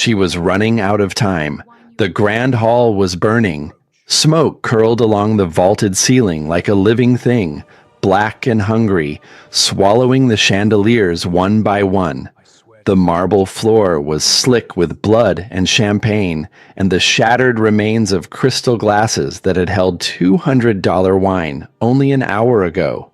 She was running out of time. The grand hall was burning. Smoke curled along the vaulted ceiling like a living thing, black and hungry, swallowing the chandeliers one by one. The marble floor was slick with blood and champagne, and the shattered remains of crystal glasses that had held $200 wine only an hour ago.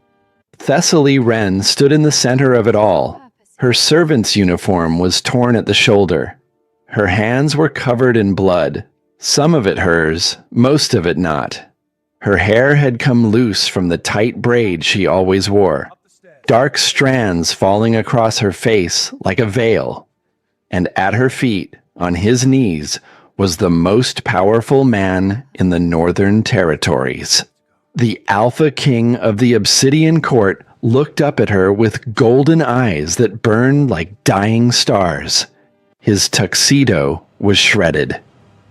Thessaly Wren stood in the center of it all. Her servant's uniform was torn at the shoulder. Her hands were covered in blood, some of it hers, most of it not. Her hair had come loose from the tight braid she always wore, dark strands falling across her face like a veil. And at her feet, on his knees, was the most powerful man in the Northern Territories. The Alpha King of the Obsidian Court looked up at her with golden eyes that burned like dying stars. His tuxedo was shredded.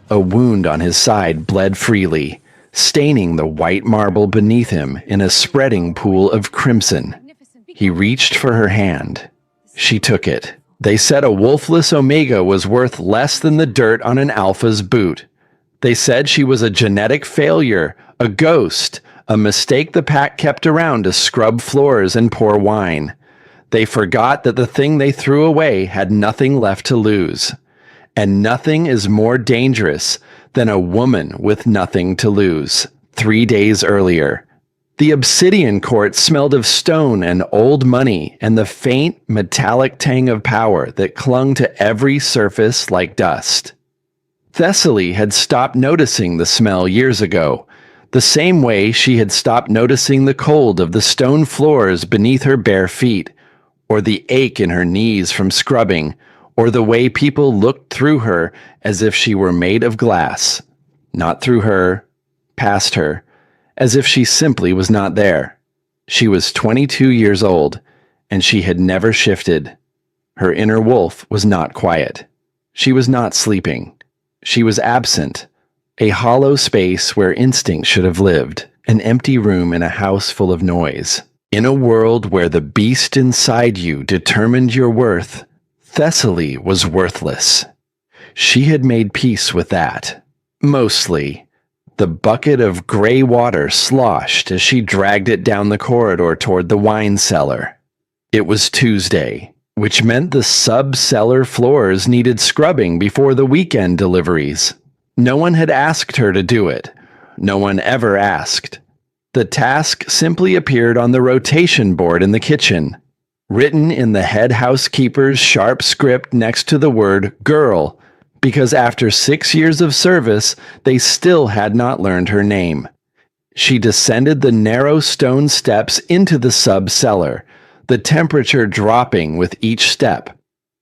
A wound on his side bled freely, staining the white marble beneath him in a spreading pool of crimson. He reached for her hand. She took it. They said a Wolfless Omega was worth less than the dirt on an Alpha's boot. They said she was a genetic failure, a ghost, a mistake the pack kept around to scrub floors and pour wine. They forgot that the thing they threw away had nothing left to lose. And nothing is more dangerous than a woman with nothing to lose. 3 days earlier, the Obsidian Court smelled of stone and old money and the faint, metallic tang of power that clung to every surface like dust. Thessaly had stopped noticing the smell years ago, the same way she had stopped noticing the cold of the stone floors beneath her bare feet, or the ache in her knees from scrubbing, or the way people looked through her as if she were made of glass. Not through her, past her, as if she simply was not there. She was 22 years old, and she had never shifted. Her inner wolf was not quiet. She was not sleeping. She was absent. A hollow space where instinct should have lived, an empty room in a house full of noise. In a world where the beast inside you determined your worth, Thessaly was worthless. She had made peace with that. Mostly. The bucket of gray water sloshed as she dragged it down the corridor toward the wine cellar. It was Tuesday, which meant the sub-cellar floors needed scrubbing before the weekend deliveries. No one had asked her to do it. No one ever asked. The task simply appeared on the rotation board in the kitchen, written in the head housekeeper's sharp script next to the word girl, because after 6 years of service, they still had not learned her name. She descended the narrow stone steps into the sub-cellar, the temperature dropping with each step.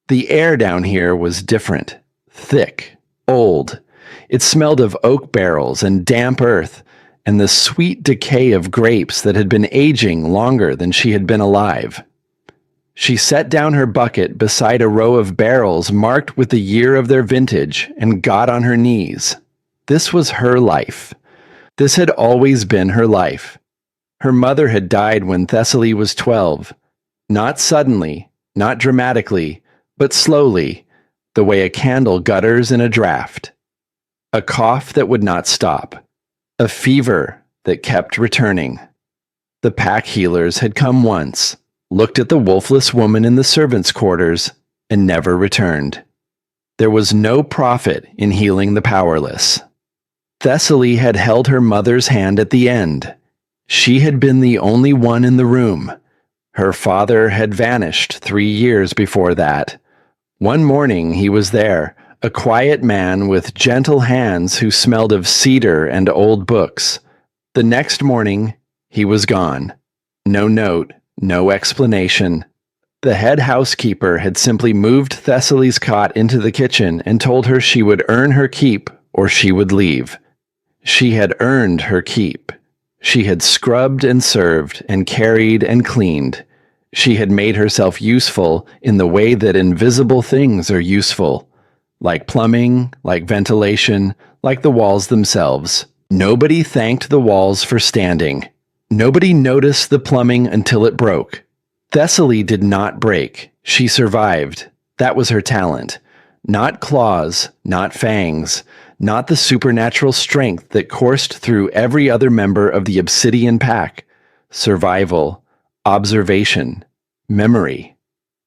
The air down here was different, thick, old. It smelled of oak barrels and damp earth, and the sweet decay of grapes that had been aging longer than she had been alive. She set down her bucket beside a row of barrels marked with the year of their vintage and got on her knees. This was her life. This had always been her life. Her mother had died when Thessaly was 12. Not suddenly, not dramatically, but slowly, the way a candle gutters in a draft. A cough that would not stop. A fever that kept returning. The pack healers had come once, looked at the wolfless woman in the servants' quarters, and never returned. There was no profit in healing the powerless. Thessaly had held her mother's hand at the end. She had been the only one in the room. Her father had vanished 3 years before that. One morning he was there, a quiet man with gentle hands who smelled of cedar and old books. The next morning, he was gone. No note. No explanation. The head housekeeper had simply moved Thessaly's cot into the kitchen and told her she would earn her keep or she would leave. She had earned her keep. She had scrubbed and served and carried and cleaned. She had made herself useful in the way that invisible things are useful, like plumbing, like ventilation, like the walls themselves. Nobody thanked the walls for standing. Nobody noticed the plumbing until it broke. Thessaly did not break. She survived. That was her talent. Not claws, not fangs, not the supernatural strength that coursed through every other member of the obsidian pack. Survival, observation, memory.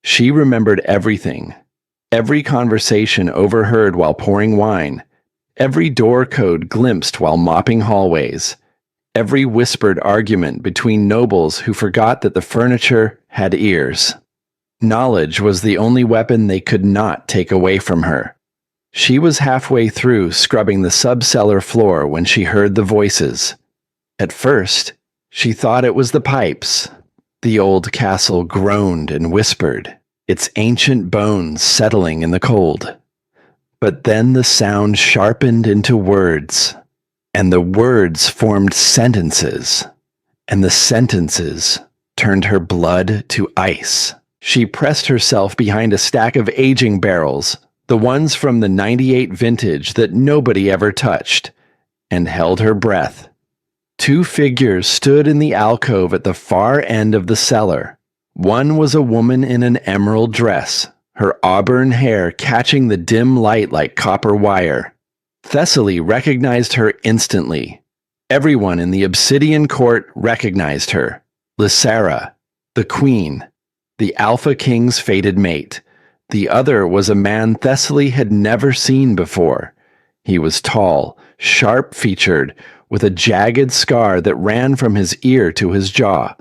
She remembered everything. Every conversation overheard while pouring wine. Every door code glimpsed while mopping hallways. Every whispered argument between nobles who forgot that the furniture had ears. Knowledge was the only weapon they could not take away from her. She was halfway through scrubbing the sub-cellar floor when she heard the voices. At first, she thought it was the pipes. The old castle groaned and whispered, its ancient bones settling in the cold. But then the sound sharpened into words, and the words formed sentences, and the sentences turned her blood to ice. She pressed herself behind a stack of aging barrels, the ones from the '98 vintage that nobody ever touched, and held her breath. Two figures stood in the alcove at the far end of the cellar. One was a woman in an emerald dress, her auburn hair catching the dim light like copper wire. Thessaly recognized her instantly. Everyone in the obsidian court recognized her. Lysara, the queen, the Alpha King's fated mate. The other was a man Thessaly had never seen before. He was tall, sharp-featured, with a jagged scar that ran from his ear to his jaw.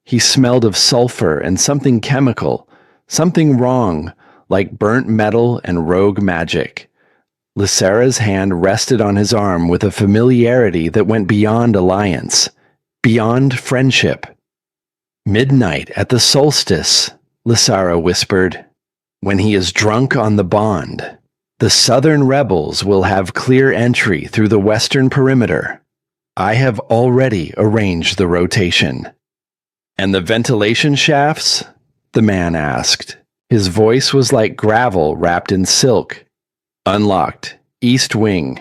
He smelled of sulfur and something chemical, something wrong, like burnt metal and rogue magic. Lysara's hand rested on his arm with a familiarity that went beyond alliance, beyond friendship. "Midnight at the solstice," Lysara whispered. "When he is drunk on the bond, the southern rebels will have clear entry through the western perimeter. I have already arranged the rotation." "And the ventilation shafts?" the man asked. His voice was like gravel wrapped in silk. "Unlocked. East wing.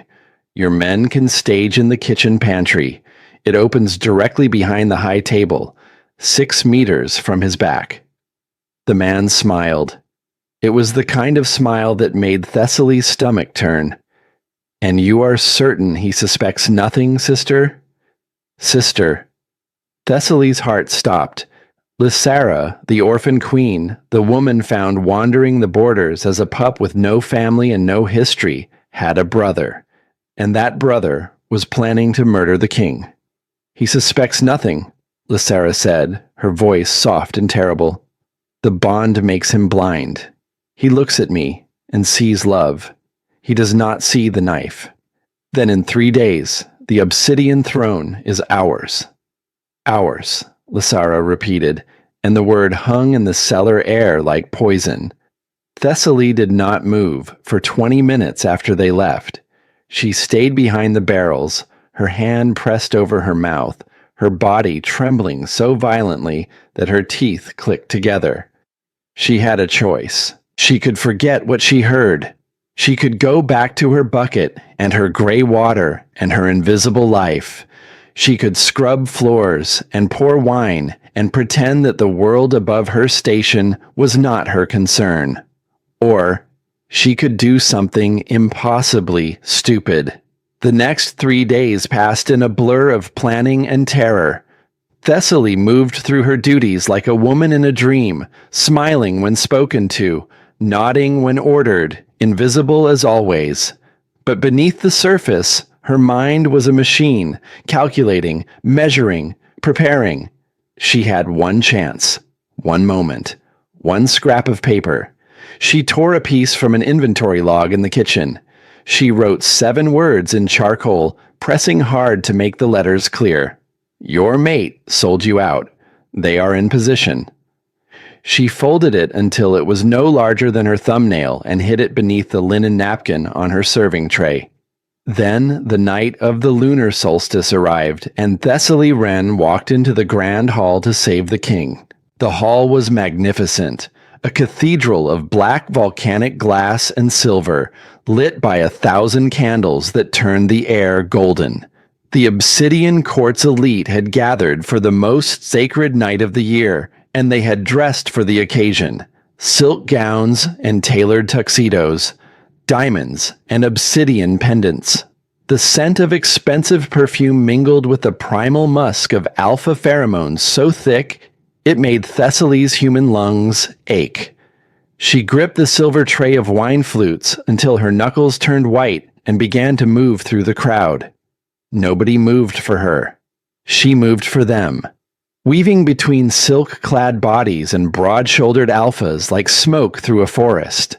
Your men can stage in the kitchen pantry. It opens directly behind the high table, 6 meters from his back." The man smiled. It was the kind of smile that made Thessaly's stomach turn. "And you are certain he suspects nothing, sister?" "Sister." Thessaly's heart stopped. Lysara, the orphan queen, the woman found wandering the borders as a pup with no family and no history, had a brother. And that brother was planning to murder the king. "He suspects nothing," Lysara said, her voice soft and terrible. "The bond makes him blind. He looks at me and sees love. He does not see the knife. Then in 3 days, the obsidian throne is ours." "Ours," Lysara repeated, and the word hung in the cellar air like poison. Thessaly did not move for 20 minutes after they left. She stayed behind the barrels, her hand pressed over her mouth, her body trembling so violently that her teeth clicked together. She had a choice. She could forget what she heard. She could go back to her bucket and her gray water and her invisible life. She could scrub floors and pour wine and pretend that the world above her station was not her concern. Or she could do something impossibly stupid. The next 3 days passed in a blur of planning and terror. Thessaly moved through her duties like a woman in a dream, smiling when spoken to, nodding when ordered, invisible as always. But beneath the surface, her mind was a machine, calculating, measuring, preparing. She had one chance, one moment, one scrap of paper. She tore a piece from an inventory log in the kitchen. She wrote 7 words in charcoal, pressing hard to make the letters clear. "Your mate sold you out. They are in position." She folded it until it was no larger than her thumbnail and hid it beneath the linen napkin on her serving tray. Then the night of the lunar solstice arrived, and Thessaly Wren walked into the grand hall to save the king. The hall was magnificent, a cathedral of black volcanic glass and silver, lit by 1,000 candles that turned the air golden. The Obsidian Court's elite had gathered for the most sacred night of the year, and they had dressed for the occasion. Silk gowns and tailored tuxedos. diamonds, and obsidian pendants. The scent of expensive perfume mingled with the primal musk of alpha pheromones so thick it made Thessaly's human lungs ache. She gripped the silver tray of wine flutes until her knuckles turned white and began to move through the crowd. Nobody moved for her. She moved for them, weaving between silk-clad bodies and broad-shouldered alphas like smoke through a forest.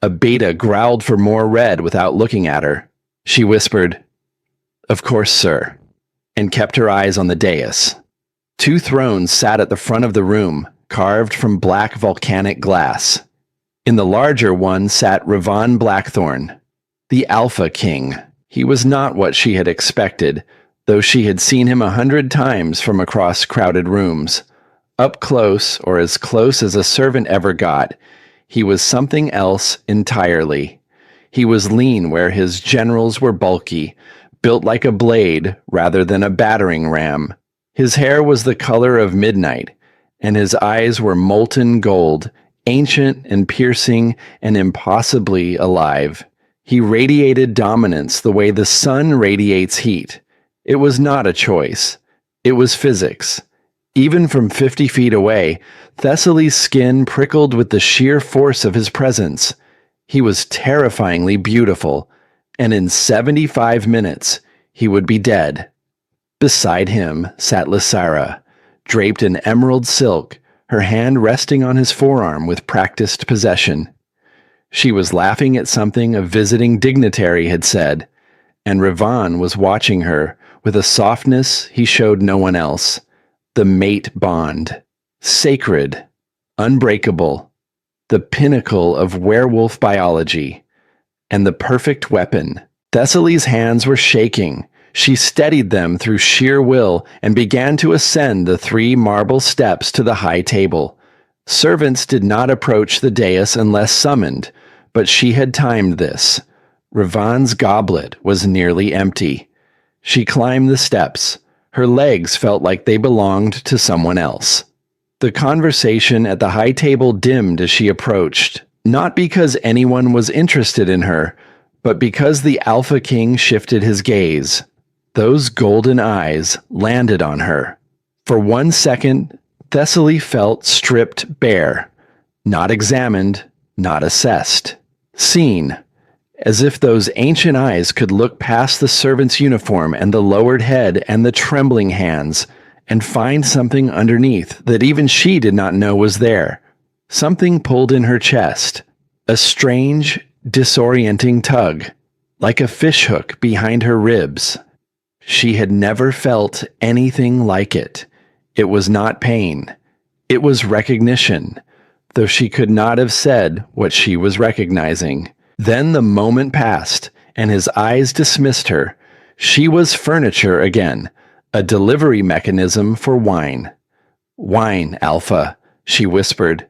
A beta growled for more red without looking at her. She whispered, "Of course, sir," and kept her eyes on the dais. 2 thrones sat at the front of the room, carved from black volcanic glass. In the larger one sat Ravan Blackthorn, the Alpha King. He was not what she had expected, though she had seen him 100 times from across crowded rooms. Up close, or as close as a servant ever got, he was something else entirely. He was lean where his generals were bulky, built like a blade rather than a battering ram. His hair was the color of midnight, and his eyes were molten gold, ancient and piercing and impossibly alive. He radiated dominance the way the sun radiates heat. It was not a choice. It was physics. Even from 50 feet away, Thessaly's skin prickled with the sheer force of his presence. He was terrifyingly beautiful, and in 75 minutes, he would be dead. Beside him sat Lysara, draped in emerald silk, her hand resting on his forearm with practiced possession. She was laughing at something a visiting dignitary had said, and Ravan was watching her with a softness he showed no one else. The mate bond. Sacred. Unbreakable. The pinnacle of werewolf biology. And the perfect weapon. Thessaly's hands were shaking. She steadied them through sheer will and began to ascend the 3 marble steps to the high table. Servants did not approach the dais unless summoned, but she had timed this. Ravan's goblet was nearly empty. She climbed the steps. Her legs felt like they belonged to someone else. The conversation at the high table dimmed as she approached, not because anyone was interested in her, but because the Alpha King shifted his gaze. Those golden eyes landed on her. For 1 second, Thessaly felt stripped bare, not examined, not assessed. Seen, as if those ancient eyes could look past the servant's uniform and the lowered head and the trembling hands and find something underneath that even she did not know was there. Something pulled in her chest, a strange, disorienting tug, like a fishhook behind her ribs. She had never felt anything like it. It was not pain. It was recognition, though she could not have said what she was recognizing. Then the moment passed, and his eyes dismissed her. She was furniture again, a delivery mechanism for wine. "Wine, Alpha," she whispered.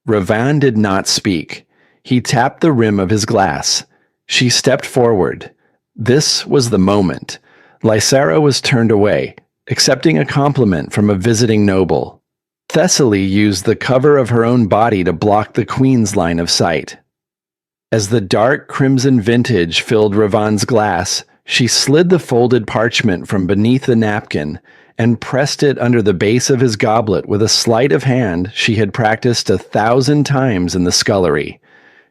Ravan did not speak. He tapped the rim of his glass. She stepped forward. This was the moment. Lysara was turned away, accepting a compliment from a visiting noble. Thessaly used the cover of her own body to block the queen's line of sight. As the dark crimson vintage filled Ravan's glass, she slid the folded parchment from beneath the napkin and pressed it under the base of his goblet with a sleight of hand she had practiced 1,000 times in the scullery.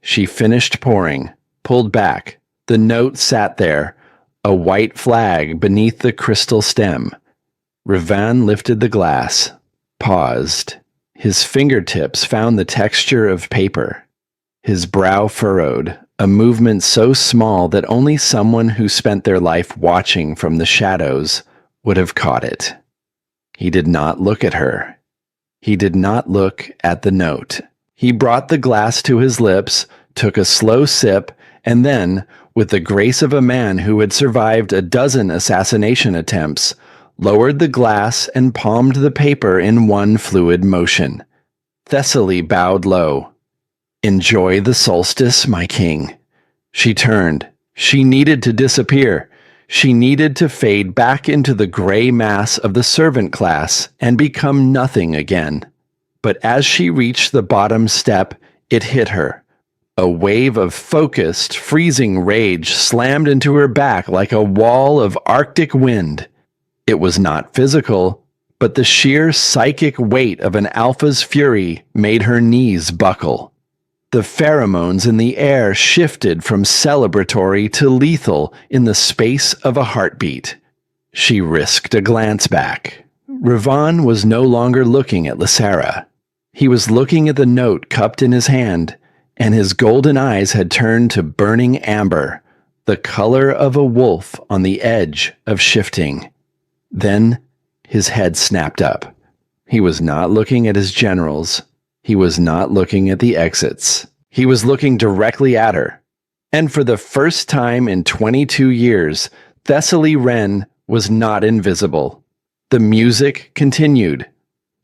She finished pouring, pulled back. The note sat there, a white flag beneath the crystal stem. Ravan lifted the glass, paused. His fingertips found the texture of paper. His brow furrowed, a movement so small that only someone who spent their life watching from the shadows would have caught it. He did not look at her. He did not look at the note. He brought the glass to his lips, took a slow sip, and then, with the grace of a man who had survived a dozen assassination attempts, lowered the glass and palmed the paper in one fluid motion. Thessaly bowed low. "Enjoy the solstice, my king." She turned. She needed to disappear. She needed to fade back into the gray mass of the servant class and become nothing again. But as she reached the bottom step, it hit her. A wave of focused, freezing rage slammed into her back like a wall of Arctic wind. It was not physical, but the sheer psychic weight of an alpha's fury made her knees buckle. The pheromones in the air shifted from celebratory to lethal in the space of a heartbeat. She risked a glance back. Ravon was no longer looking at Lysara. He was looking at the note cupped in his hand, and his golden eyes had turned to burning amber, the color of a wolf on the edge of shifting. Then his head snapped up. He was not looking at his generals. He was not looking at the exits. He was looking directly at her. And for the first time in 22 years, Thessaly Wren was not invisible. The music continued.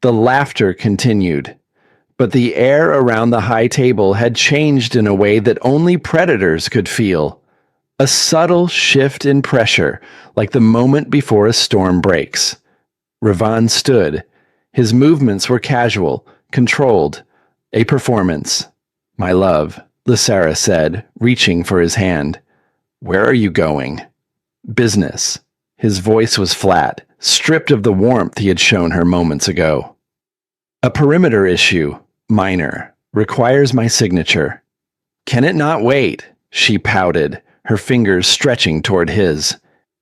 The laughter continued. But the air around the high table had changed in a way that only predators could feel. A subtle shift in pressure, like the moment before a storm breaks. Ravon stood. His movements were casual, controlled. A performance. "My love," Lysara said, reaching for his hand. "Where are you going?" "Business." His voice was flat, stripped of the warmth he had shown her moments ago. "A perimeter issue. Minor. Requires my signature." "Can it not wait?" She pouted, her fingers stretching toward his.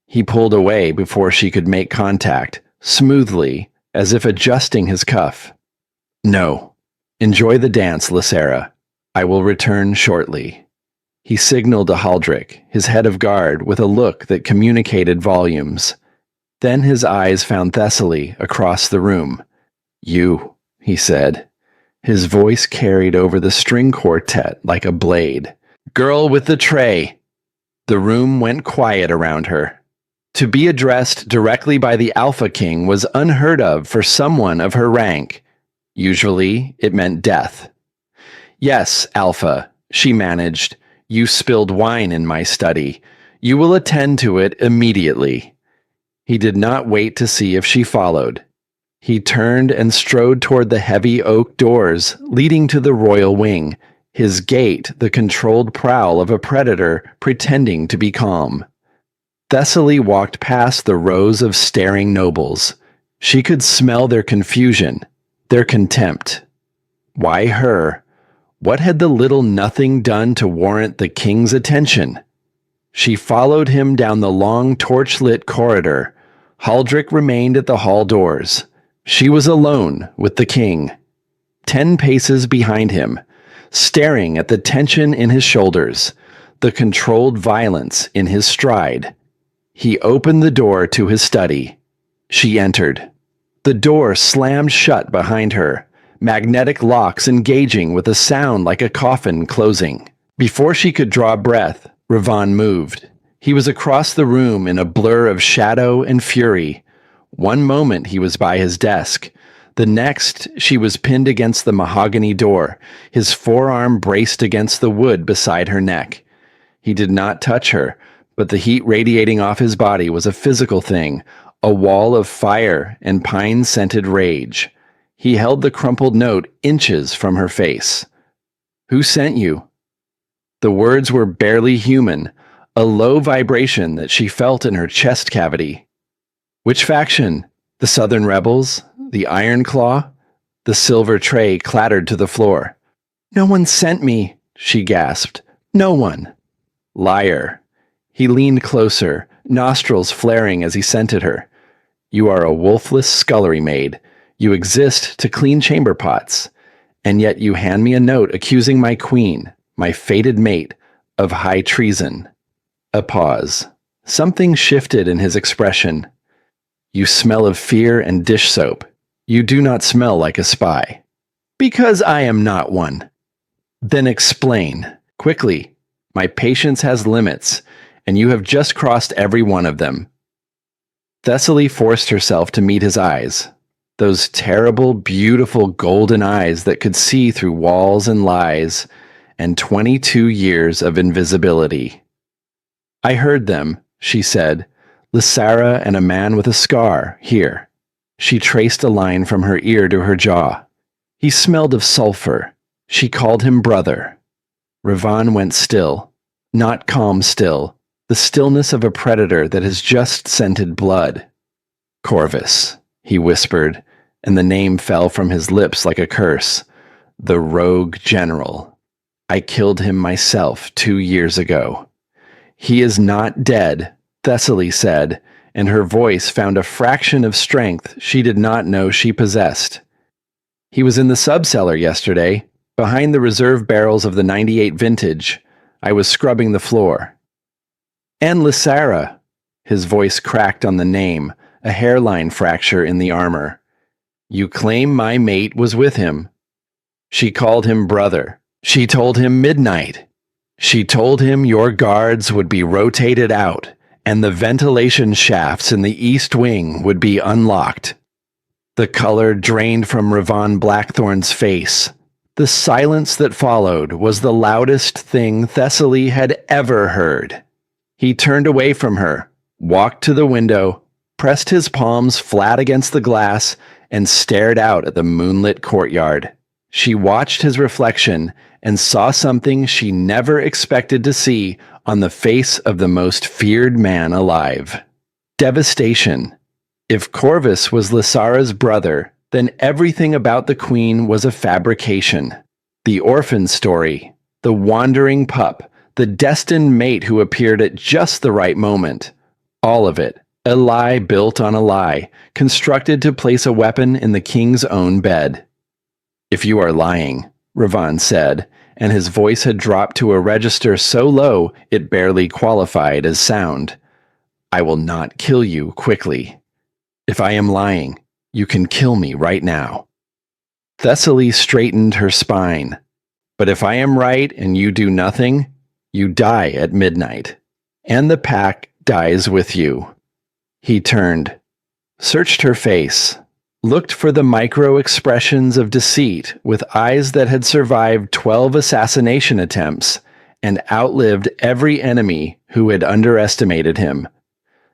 He pulled away before she could make contact, smoothly, as if adjusting his cuff. "No. Enjoy the dance, Lysara. I will return shortly." He signaled to Haldrick, his head of guard, with a look that communicated volumes. Then his eyes found Thessaly across the room. "You," he said. His voice carried over the string quartet like a blade. "Girl with the tray." The room went quiet around her. To be addressed directly by the Alpha King was unheard of for someone of her rank. Usually, it meant death. "Yes, Alpha," she managed. "You spilled wine in my study. You will attend to it immediately." He did not wait to see if she followed. He turned and strode toward the heavy oak doors leading to the royal wing, his gait the controlled prowl of a predator pretending to be calm. Thessaly walked past the rows of staring nobles. She could smell their confusion, their contempt. Why her? What had the little nothing done to warrant the king's attention? She followed him down the long torch-lit corridor. Haldrick remained at the hall doors. She was alone with the king. 10 paces behind him, staring at the tension in his shoulders, the controlled violence in his stride. He opened the door to his study. She entered. The door slammed shut behind her, magnetic locks engaging with a sound like a coffin closing. Before she could draw breath, Ravon moved. He was across the room in a blur of shadow and fury. One moment he was by his desk. The next, she was pinned against the mahogany door, his forearm braced against the wood beside her neck. He did not touch her, but the heat radiating off his body was a physical thing, a wall of fire and pine-scented rage. He held the crumpled note inches from her face. "Who sent you?" The words were barely human, a low vibration that she felt in her chest cavity. "Which faction? The Southern Rebels? The Iron Claw?" The silver tray clattered to the floor. "No one sent me," she gasped. "No one." Liar. He leaned closer, nostrils flaring as he scented her. "You are a wolfless scullery maid. You exist to clean chamber pots. And yet you hand me a note accusing my queen, my fated mate, of high treason." A pause. Something shifted in his expression. "You smell of fear and dish soap. You do not smell like a spy." "Because I am not one." "Then explain. Quickly. My patience has limits, and you have just crossed every one of them." Thessaly forced herself to meet his eyes. Those terrible, beautiful golden eyes that could see through walls and lies, and 22 years of invisibility. "I heard them," she said. "Lysara and a man with a scar, here." She traced a line from her ear to her jaw. "He smelled of sulfur. She called him brother." Ravan went still. Not calm still. The stillness of a predator that has just scented blood. Corvus, he whispered, and the name fell from his lips like a curse. The rogue general. I killed him myself 2 years ago. He is not dead, Thessaly said, and her voice found a fraction of strength she did not know she possessed. He was in the subcellar yesterday, behind the reserve barrels of the 98 vintage. I was scrubbing the floor. And Lysara. His voice cracked on the name, a hairline fracture in the armor. You claim my mate was with him. She called him brother. She told him midnight. She told him your guards would be rotated out, and the ventilation shafts in the east wing would be unlocked. The color drained from Ravan Blackthorn's face. The silence that followed was the loudest thing Thessaly had ever heard. He turned away from her, walked to the window, pressed his palms flat against the glass, and stared out at the moonlit courtyard. She watched his reflection and saw something she never expected to see on the face of the most feared man alive. Devastation. If Corvus was Lysara's brother, then everything about the queen was a fabrication. The orphan story, the wandering pup, the destined mate who appeared at just the right moment. All of it, a lie built on a lie, constructed to place a weapon in the king's own bed. If you are lying, Ravan said, and his voice had dropped to a register so low it barely qualified as sound. I will not kill you quickly. If I am lying, you can kill me right now. Thessaly straightened her spine. But if I am right and you do nothing, you die at midnight, and the pack dies with you. He turned, searched her face, looked for the micro-expressions of deceit with eyes that had survived 12 assassination attempts and outlived every enemy who had underestimated him.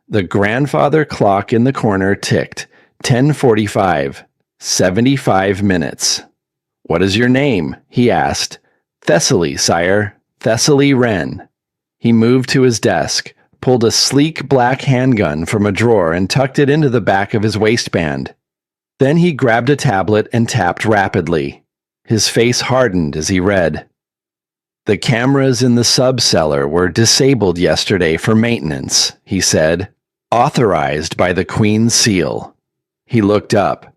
The grandfather clock in the corner ticked, 10:45, 75 minutes. What is your name? He asked. Thessaly, sire. Thessaly Wren. He moved to his desk, pulled a sleek black handgun from a drawer and tucked it into the back of his waistband. Then he grabbed a tablet and tapped rapidly. His face hardened as he read. The cameras in the subcellar were disabled yesterday for maintenance, he said, authorized by the Queen's seal. He looked up.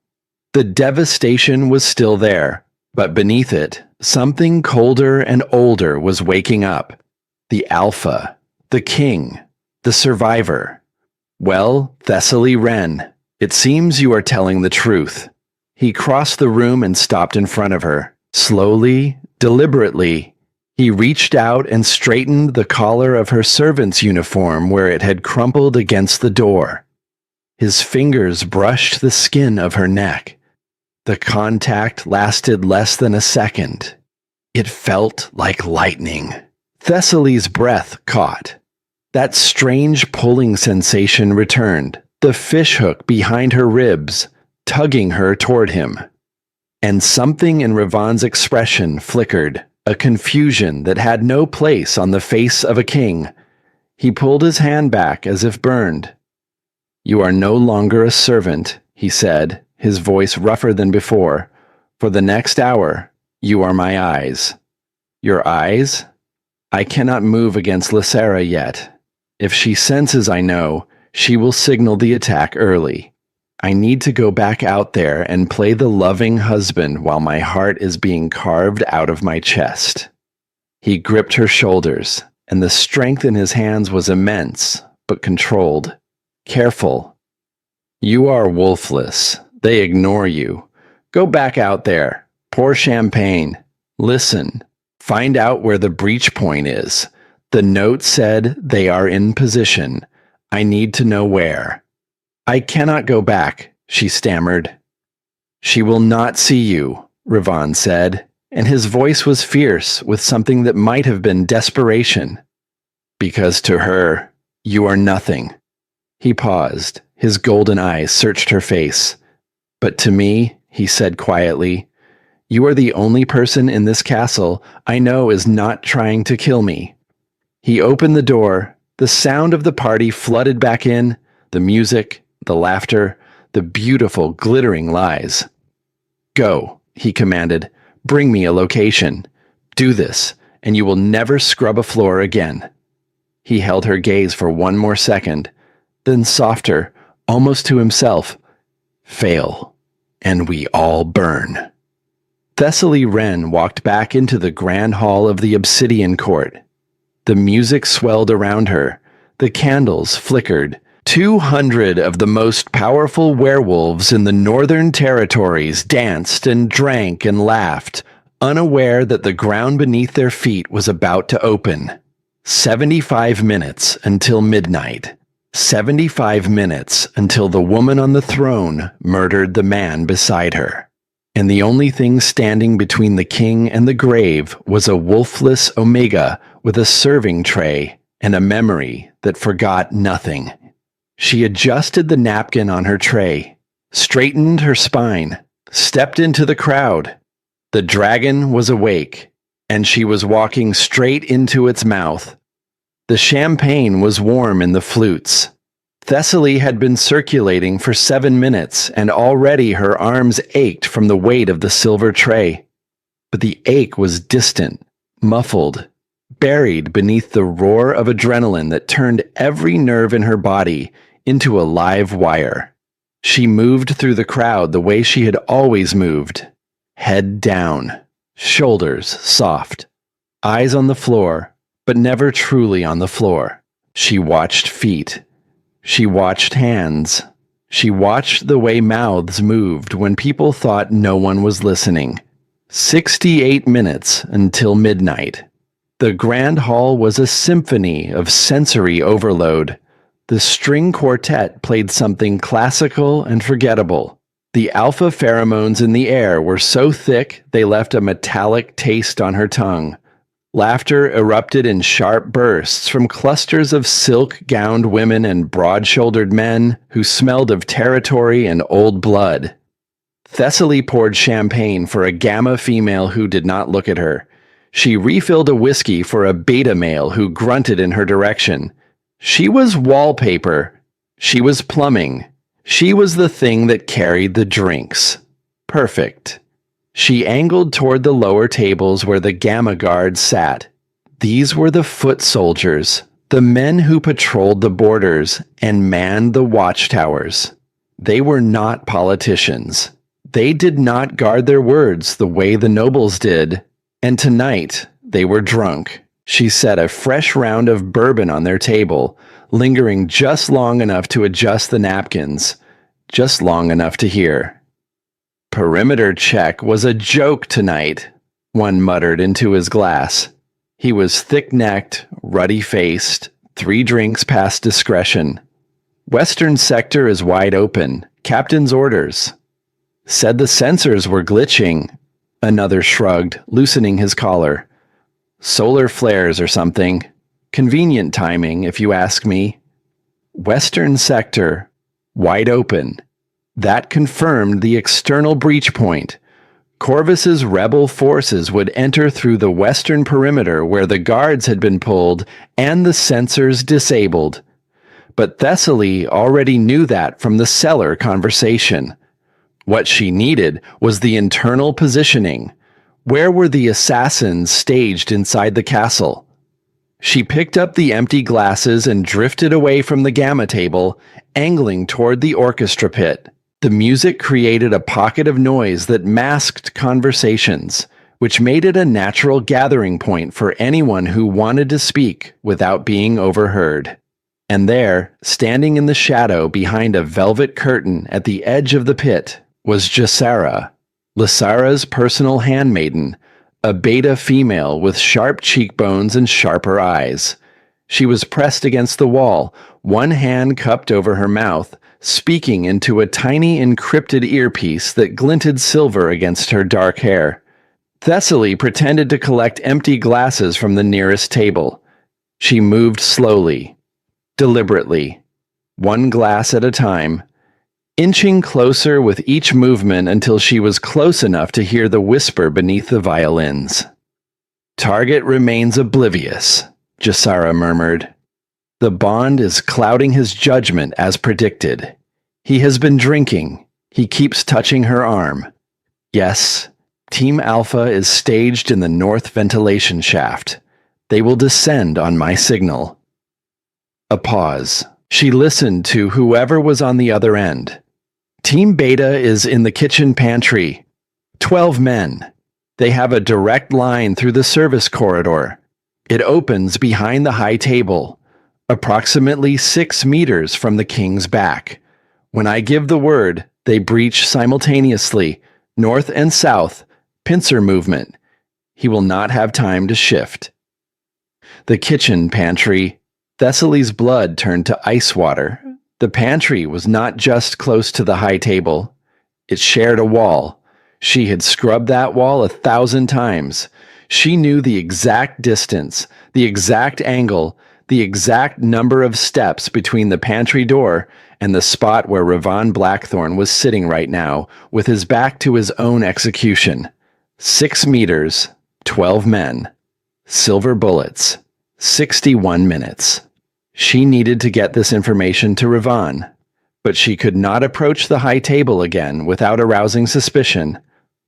The devastation was still there, but beneath it, something colder and older was waking up. The Alpha, the King, the Survivor. Well, Thessaly Wren, it seems you are telling the truth. He crossed the room and stopped in front of her. Slowly, deliberately, he reached out and straightened the collar of her servant's uniform where it had crumpled against the door. His fingers brushed the skin of her neck. The contact lasted less than a second. It felt like lightning. Thessaly's breath caught. That strange pulling sensation returned, the fishhook behind her ribs, tugging her toward him. And something in Ravan's expression flickered, a confusion that had no place on the face of a king. He pulled his hand back as if burned. You are no longer a servant, he said, his voice rougher than before. For the next hour, you are my eyes. Your eyes? I cannot move against Lysara yet. If she senses I know, she will signal the attack early. I need to go back out there and play the loving husband while my heart is being carved out of my chest. He gripped her shoulders, and the strength in his hands was immense, but controlled, careful. You are Wolfless. They ignore you. Go back out there. Pour champagne. Listen. Find out where the breach point is. The note said they are in position. I need to know where. I cannot go back, she stammered. She will not see you, Ravan said, and his voice was fierce with something that might have been desperation. Because to her, you are nothing. He paused. His golden eyes searched her face. But to me, he said quietly, You are the only person in this castle I know is not trying to kill me." He opened the door. The sound of the party flooded back in, the music, the laughter, the beautiful, glittering lies. "Go," he commanded. "Bring me a location. Do this, and you will never scrub a floor again." He held her gaze for one more second, then softer, almost to himself, "Fail, and we all burn." Thessaly Wren walked back into the grand hall of the Obsidian Court. The music swelled around her. The candles flickered. 200 of the most powerful werewolves in the Northern Territories danced and drank and laughed, unaware that the ground beneath their feet was about to open. 75 minutes until midnight. 75 minutes until the woman on the throne murdered the man beside her. And the only thing standing between the king and the grave was a wolfless Omega with a serving tray and a memory that forgot nothing. She adjusted the napkin on her tray, straightened her spine, stepped into the crowd. The dragon was awake, and she was walking straight into its mouth. The champagne was warm in the flutes. Thessaly had been circulating for 7 minutes, and already her arms ached from the weight of the silver tray. But the ache was distant, muffled, buried beneath the roar of adrenaline that turned every nerve in her body into a live wire. She moved through the crowd the way she had always moved, head down, shoulders soft, eyes on the floor, but never truly on the floor. She watched feet. She watched hands. She watched the way mouths moved when people thought no one was listening. 68 minutes until midnight. The grand hall was a symphony of sensory overload. The string quartet played something classical and forgettable. The alpha pheromones in the air were so thick they left a metallic taste on her tongue. Laughter erupted in sharp bursts from clusters of silk-gowned women and broad-shouldered men who smelled of territory and old blood. Thessaly poured champagne for a gamma female who did not look at her. She refilled a whiskey for a beta male who grunted in her direction. She was wallpaper. She was plumbing. She was the thing that carried the drinks. Perfect. She angled toward the lower tables where the Gamma Guards sat. These were the foot soldiers, the men who patrolled the borders and manned the watchtowers. They were not politicians. They did not guard their words the way the nobles did. And tonight, they were drunk. She set a fresh round of bourbon on their table, lingering just long enough to adjust the napkins, just long enough to hear. "Perimeter check was a joke tonight," one muttered into his glass. He was thick-necked, ruddy-faced, 3 drinks past discretion. "Western sector is wide open. Captain's orders." "Said the sensors were glitching." Another shrugged, loosening his collar. "Solar flares or something. Convenient timing, if you ask me." Western sector, wide open. That confirmed the external breach point. Corvus's rebel forces would enter through the western perimeter where the guards had been pulled and the sensors disabled. But Thessaly already knew that from the cellar conversation. What she needed was the internal positioning. Where were the assassins staged inside the castle? She picked up the empty glasses and drifted away from the gamma table, angling toward the orchestra pit. The music created a pocket of noise that masked conversations, which made it a natural gathering point for anyone who wanted to speak without being overheard. And there, standing in the shadow behind a velvet curtain at the edge of the pit, was Jasara, Lysara's personal handmaiden, a beta female with sharp cheekbones and sharper eyes. She was pressed against the wall, one hand cupped over her mouth, speaking into a tiny encrypted earpiece that glinted silver against her dark hair. Thessaly pretended to collect empty glasses from the nearest table. She moved slowly, deliberately, one glass at a time, inching closer with each movement until she was close enough to hear the whisper beneath the violins. "Target remains oblivious," Jasara murmured. "The bond is clouding his judgment as predicted. He has been drinking. He keeps touching her arm. Yes, Team Alpha is staged in the north ventilation shaft. They will descend on my signal." A pause. She listened to whoever was on the other end. "Team Beta is in the kitchen pantry. 12 men. They have a direct line through the service corridor. It opens behind the high table, approximately 6 meters from the king's back. When I give the word, they breach simultaneously, north and south, pincer movement. He will not have time to shift." The kitchen pantry. Thessaly's blood turned to ice water. The pantry was not just close to the high table. It shared a wall. She had scrubbed that wall 1,000 times. She knew the exact distance, the exact angle, the exact number of steps between the pantry door and the spot where Ravon Blackthorn was sitting right now, with his back to his own execution. 6 meters, 12 men. Silver bullets. 61 minutes. She needed to get this information to Ravon, but she could not approach the high table again without arousing suspicion.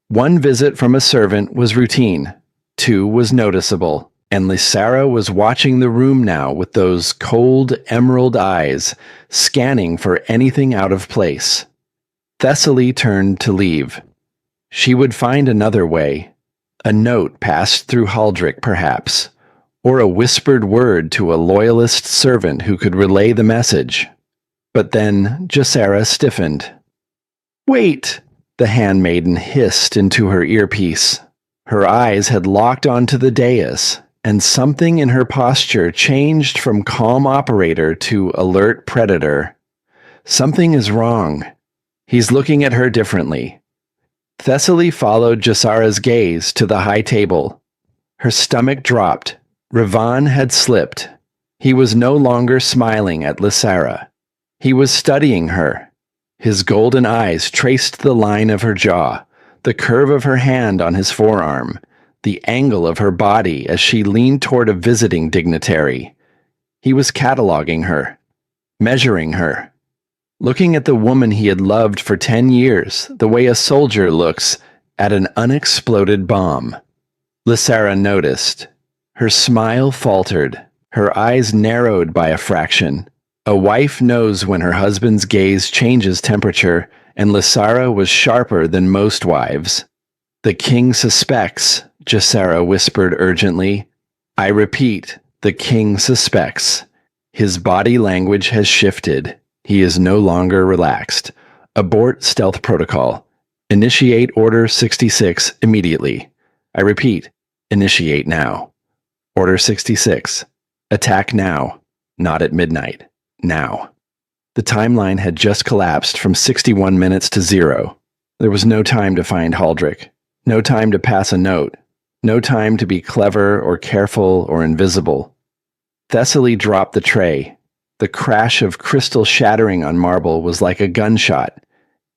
1 visit from a servant was routine. 2 was noticeable, and Lysara was watching the room now with those cold emerald eyes, scanning for anything out of place. Thessaly turned to leave. She would find another way. A note passed through Haldrick, perhaps, or a whispered word to a loyalist servant who could relay the message. But then Jasara stiffened. "Wait!" the handmaiden hissed into her earpiece. Her eyes had locked onto the dais, and something in her posture changed from calm operator to alert predator. Something is wrong. He's looking at her differently. Thessaly followed Jasara's gaze to the high table. Her stomach dropped. Ravon had slipped. He was no longer smiling at Lysara. He was studying her. His golden eyes traced the line of her jaw, the curve of her hand on his forearm, the angle of her body as she leaned toward a visiting dignitary. He was cataloging her, measuring her, looking at the woman he had loved for 10 years, the way a soldier looks at an unexploded bomb. Lysara noticed. Her smile faltered, her eyes narrowed by a fraction. A wife knows when her husband's gaze changes temperature, and Lysara was sharper than most wives. "The king suspects," Jasara whispered urgently. "I repeat, the king suspects. His body language has shifted. He is no longer relaxed. Abort stealth protocol. Initiate Order 66 immediately. I repeat, initiate now. Order 66. Attack now, not at midnight. Now." The timeline had just collapsed from 61 minutes to 0. There was no time to find Haldrick, no time to pass a note, no time to be clever or careful or invisible. Thessaly dropped the tray. The crash of crystal shattering on marble was like a gunshot.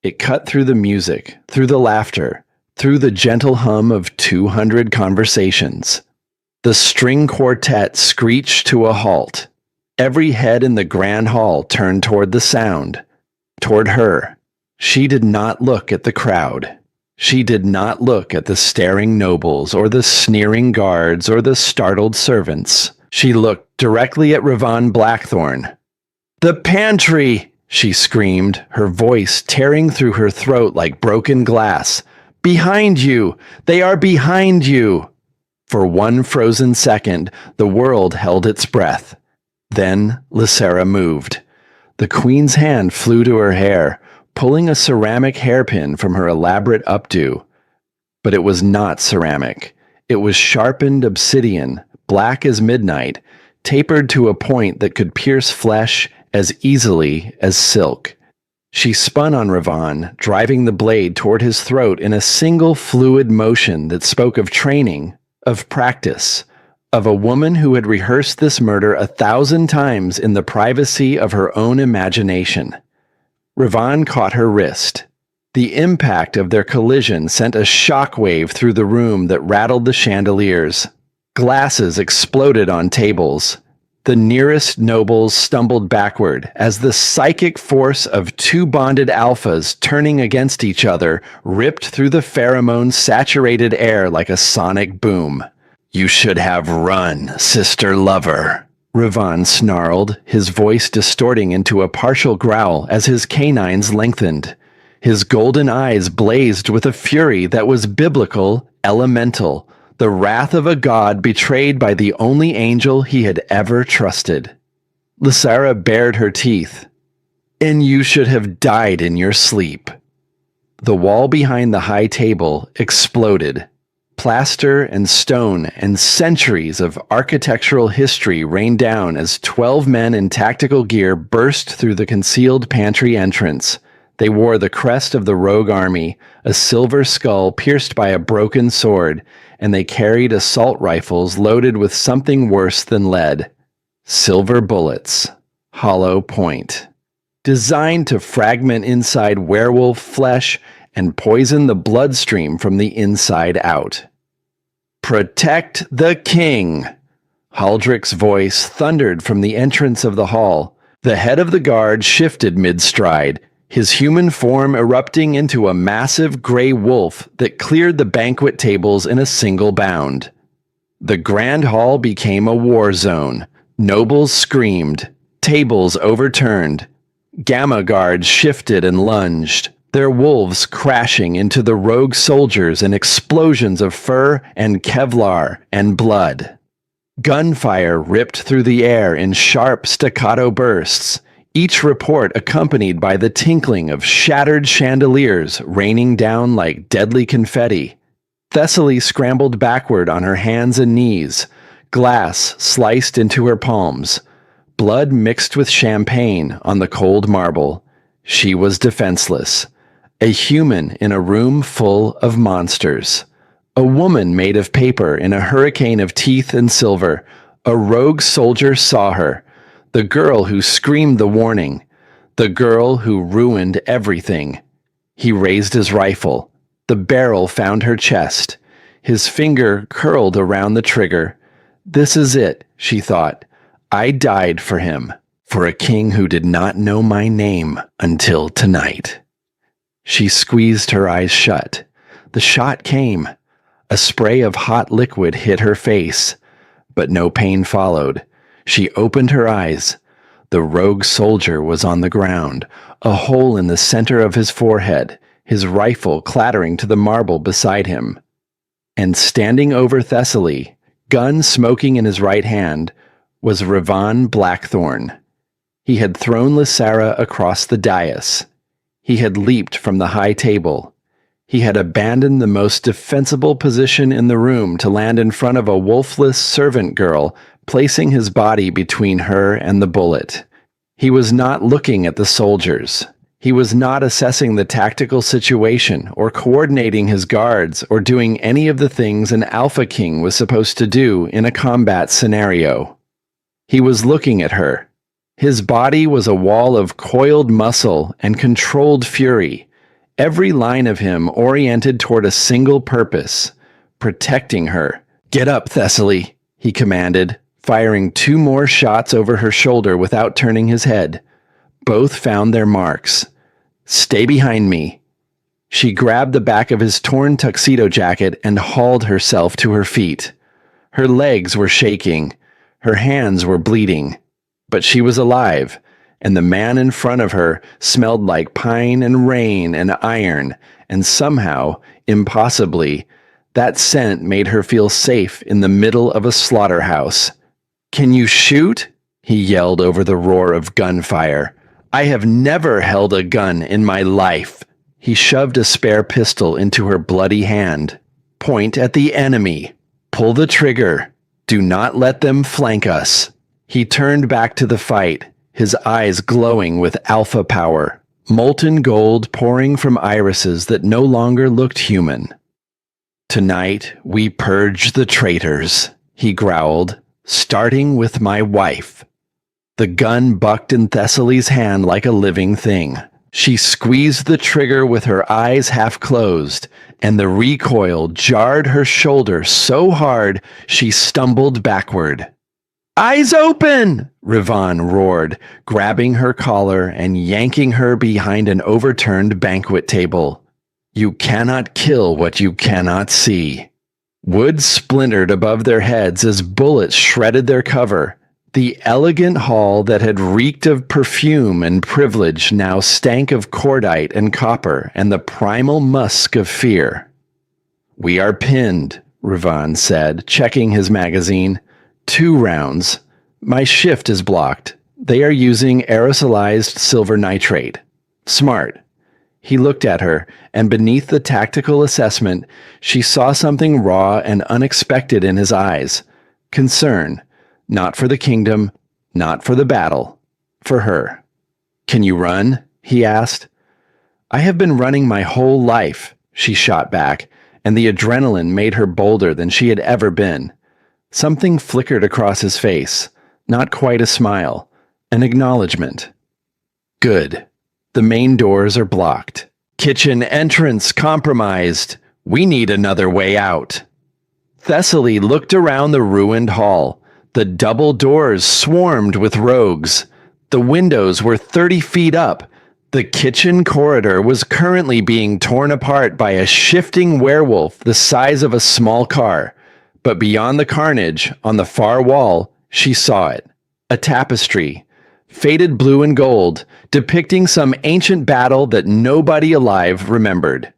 It cut through the music, through the laughter, through the gentle hum of 200 conversations. The string quartet screeched to a halt. Every head in the grand hall turned toward the sound, toward her. She did not look at the crowd. She did not look at the staring nobles or the sneering guards or the startled servants. She looked directly at Ravon Blackthorn. "The pantry!" she screamed, her voice tearing through her throat like broken glass. "Behind you! They are behind you!" For 1 frozen second, the world held its breath. Then Lysara moved. The queen's hand flew to her hair, pulling a ceramic hairpin from her elaborate updo. But it was not ceramic. It was sharpened obsidian, black as midnight, tapered to a point that could pierce flesh as easily as silk. She spun on Ravon, driving the blade toward his throat in a single fluid motion that spoke of training, of practice, of a woman who had rehearsed this murder 1,000 times in the privacy of her own imagination. Ravon caught her wrist. The impact of their collision sent a shockwave through the room that rattled the chandeliers. Glasses exploded on tables. The nearest nobles stumbled backward as the psychic force of two bonded alphas turning against each other ripped through the pheromone-saturated air like a sonic boom. "You should have run, sister lover," Ravon snarled, his voice distorting into a partial growl as his canines lengthened. His golden eyes blazed with a fury that was biblical, elemental, the wrath of a god betrayed by the only angel he had ever trusted. Lysara bared her teeth. "And you should have died in your sleep." The wall behind the high table exploded. Plaster and stone and centuries of architectural history rained down as 12 men in tactical gear burst through the concealed pantry entrance. They wore the crest of the rogue army, a silver skull pierced by a broken sword, and they carried assault rifles loaded with something worse than lead. Silver bullets, hollow point, designed to fragment inside werewolf flesh and poison the bloodstream from the inside out. "Protect the king!" Haldrick's voice thundered from the entrance of the hall. The head of the guard shifted mid-stride, his human form erupting into a massive gray wolf that cleared the banquet tables in a single bound. The grand hall became a war zone. Nobles screamed, tables overturned. Gamma guards shifted and lunged, their wolves crashing into the rogue soldiers in explosions of fur and Kevlar and blood. Gunfire ripped through the air in sharp staccato bursts, each report accompanied by the tinkling of shattered chandeliers raining down like deadly confetti. Thessaly scrambled backward on her hands and knees, glass sliced into her palms, blood mixed with champagne on the cold marble. She was defenseless, a human in a room full of monsters, a woman made of paper in a hurricane of teeth and silver. A rogue soldier saw her, the girl who screamed the warning, the girl who ruined everything. He raised his rifle. The barrel found her chest. His finger curled around the trigger. "This is it," she thought. "I died for him, for a king who did not know my name until tonight." She squeezed her eyes shut. The shot came. A spray of hot liquid hit her face, but no pain followed. She opened her eyes. The rogue soldier was on the ground, a hole in the center of his forehead, his rifle clattering to the marble beside him. And standing over Thessaly, gun smoking in his right hand, was Ravon Blackthorn. He had thrown Lysara across the dais. He had leaped from the high table. He had abandoned the most defensible position in the room to land in front of a wolfless servant girl, placing his body between her and the bullet. He was not looking at the soldiers. He was not assessing the tactical situation or coordinating his guards or doing any of the things an Alpha King was supposed to do in a combat scenario. He was looking at her. His body was a wall of coiled muscle and controlled fury, every line of him oriented toward a single purpose, protecting her. "Get up, Thessaly," he commanded, firing 2 more shots over her shoulder without turning his head. Both found their marks. "Stay behind me." She grabbed the back of his torn tuxedo jacket and hauled herself to her feet. Her legs were shaking. Her hands were bleeding. But she was alive, and the man in front of her smelled like pine and rain and iron, and somehow, impossibly, that scent made her feel safe in the middle of a slaughterhouse. "Can you shoot?" he yelled over the roar of gunfire. "I have never held a gun in my life." He shoved a spare pistol into her bloody hand. "Point at the enemy. Pull the trigger. Do not let them flank us." He turned back to the fight, his eyes glowing with alpha power, molten gold pouring from irises that no longer looked human. "Tonight we purge the traitors," he growled, "starting with my wife." The gun bucked in Thessaly's hand like a living thing. She squeezed the trigger with her eyes half closed, and the recoil jarred her shoulder so hard she stumbled backward. "Eyes open!" Rivan roared, grabbing her collar and yanking her behind an overturned banquet table. "You cannot kill what you cannot see." Wood splintered above their heads as bullets shredded their cover. The elegant hall that had reeked of perfume and privilege now stank of cordite and copper and the primal musk of fear. "We are pinned," Rivan said, checking his magazine. 2 rounds. My shift is blocked. They are using aerosolized silver nitrate. Smart. He looked at her, and beneath the tactical assessment, she saw something raw and unexpected in his eyes. Concern. Not for the kingdom, not for the battle. For her. "Can you run?" he asked. "I have been running my whole life," she shot back, and the adrenaline made her bolder than she had ever been. Something flickered across his face. Not quite a smile. An acknowledgement. "Good. The main doors are blocked. Kitchen entrance compromised. We need another way out." Thessaly looked around the ruined hall. The double doors swarmed with rogues. The windows were 30 feet up. The kitchen corridor was currently being torn apart by a shifting werewolf the size of a small car. But beyond the carnage, on the far wall, she saw it. A tapestry, faded blue and gold, depicting some ancient battle that nobody alive remembered.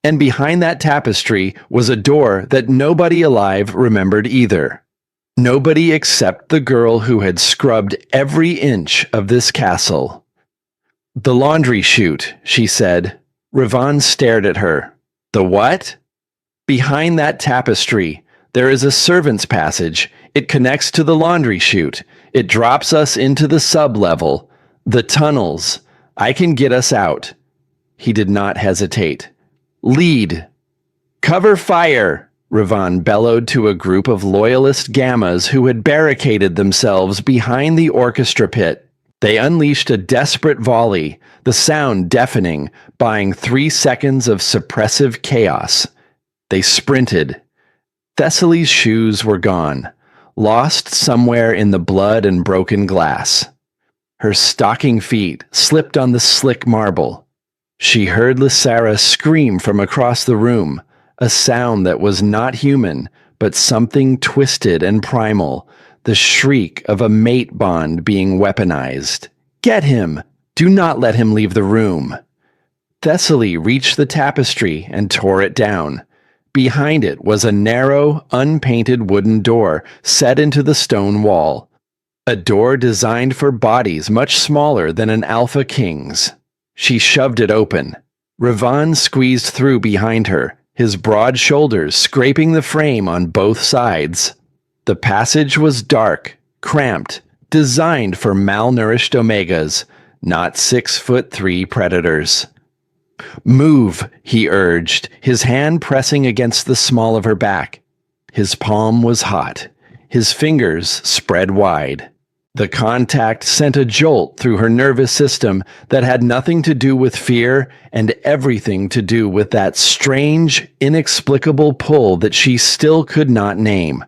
And behind that tapestry was a door that nobody alive remembered either. Nobody except the girl who had scrubbed every inch of this castle. "The laundry chute," she said. Rivan stared at her. "The what?" "Behind that tapestry, there is a servant's passage. It connects to the laundry chute. It drops us into the sub-level. The tunnels. I can get us out." He did not hesitate. "Lead." "Cover fire," Rivan bellowed to a group of loyalist gammas who had barricaded themselves behind the orchestra pit. They unleashed a desperate volley, the sound deafening, buying 3 seconds of suppressive chaos. They sprinted. Thessaly's shoes were gone, lost somewhere in the blood and broken glass. Her stocking feet slipped on the slick marble. She heard Lysara scream from across the room, a sound that was not human, but something twisted and primal, the shriek of a mate bond being weaponized. "Get him! Do not let him leave the room!" Thessaly reached the tapestry and tore it down. Behind it was a narrow, unpainted wooden door set into the stone wall. A door designed for bodies much smaller than an Alpha King's. She shoved it open. Rivan squeezed through behind her, his broad shoulders scraping the frame on both sides. The passage was dark, cramped, designed for malnourished Omegas, not 6'3" predators. "Move," he urged, his hand pressing against the small of her back. His palm was hot, his fingers spread wide. The contact sent a jolt through her nervous system that had nothing to do with fear and everything to do with that strange, inexplicable pull that she still could not name.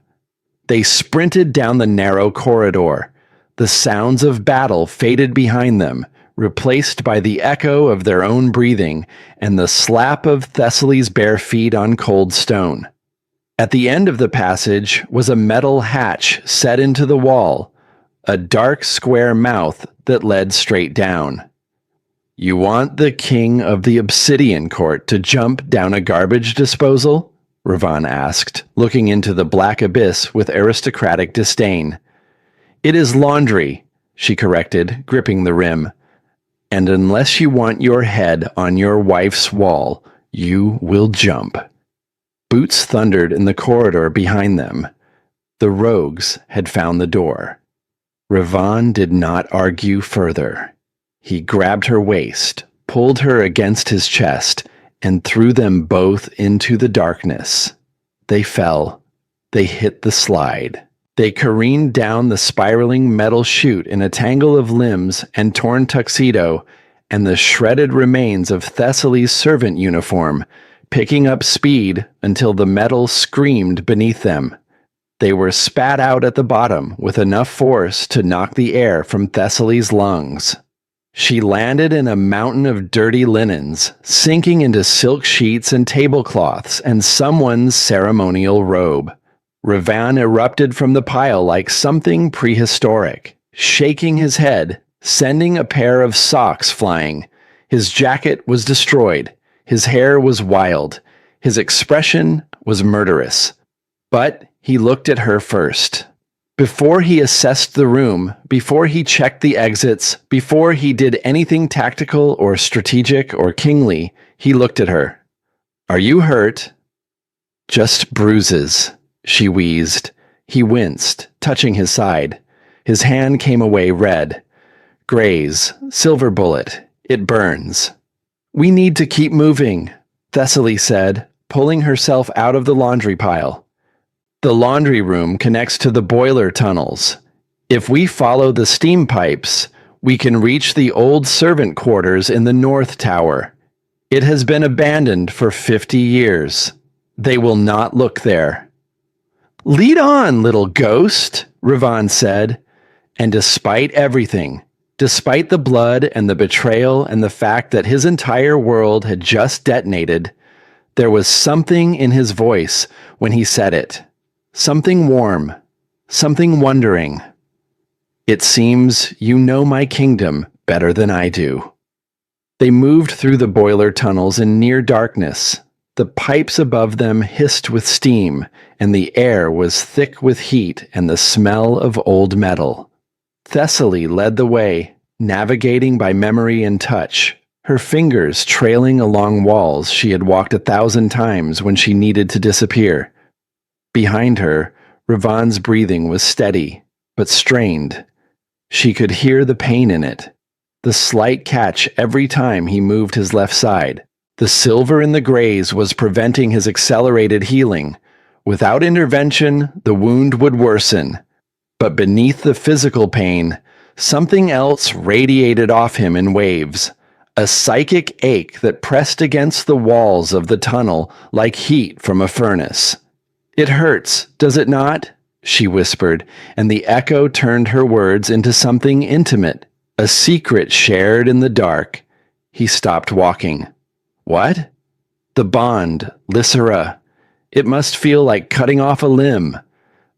They sprinted down the narrow corridor. The sounds of battle faded behind them, replaced by the echo of their own breathing and the slap of Thessaly's bare feet on cold stone. At the end of the passage was a metal hatch set into the wall, a dark square mouth that led straight down. "You want the king of the Obsidian Court to jump down a garbage disposal?" Rivan asked, looking into the black abyss with aristocratic disdain. "It is laundry," she corrected, gripping the rim. "And unless you want your head on your wife's wall, you will jump." Boots thundered in the corridor behind them. The rogues had found the door. Rivan did not argue further. He grabbed her waist, pulled her against his chest, and threw them both into the darkness. They fell. They hit the slide. They careened down the spiraling metal chute in a tangle of limbs and torn tuxedo, and the shredded remains of Thessaly's servant uniform, picking up speed until the metal screamed beneath them. They were spat out at the bottom with enough force to knock the air from Thessaly's lungs. She landed in a mountain of dirty linens, sinking into silk sheets and tablecloths and someone's ceremonial robe. Ravan erupted from the pile like something prehistoric, shaking his head, sending a pair of socks flying. His jacket was destroyed. His hair was wild. His expression was murderous. But he looked at her first. Before he assessed the room, before he checked the exits, before he did anything tactical or strategic or kingly, he looked at her. "Are you hurt?" "Just bruises," she wheezed. He winced, touching his side. His hand came away red. "Graze, silver bullet. It burns." "We need to keep moving," Thessaly said, pulling herself out of the laundry pile. "The laundry room connects to the boiler tunnels. If we follow the steam pipes, we can reach the old servant quarters in the North Tower. It has been abandoned for 50 years. They will not look there." "Lead on, little ghost," Ravan said. And despite everything, despite the blood and the betrayal and the fact that his entire world had just detonated, there was something in his voice when he said it. Something warm, something wondering. "It seems you know my kingdom better than I do." They moved through the boiler tunnels in near darkness. The pipes above them hissed with steam, and the air was thick with heat and the smell of old metal. Thessaly led the way, navigating by memory and touch, her fingers trailing along walls she had walked 1,000 times when she needed to disappear. Behind her, Ravan's breathing was steady, but strained. She could hear the pain in it, the slight catch every time he moved his left side. The silver in the graze was preventing his accelerated healing. Without intervention, the wound would worsen. But beneath the physical pain, something else radiated off him in waves. A psychic ache that pressed against the walls of the tunnel like heat from a furnace. "It hurts, does it not?" she whispered, and the echo turned her words into something intimate, a secret shared in the dark. He stopped walking. "What?" "The bond, Lysera. It must feel like cutting off a limb."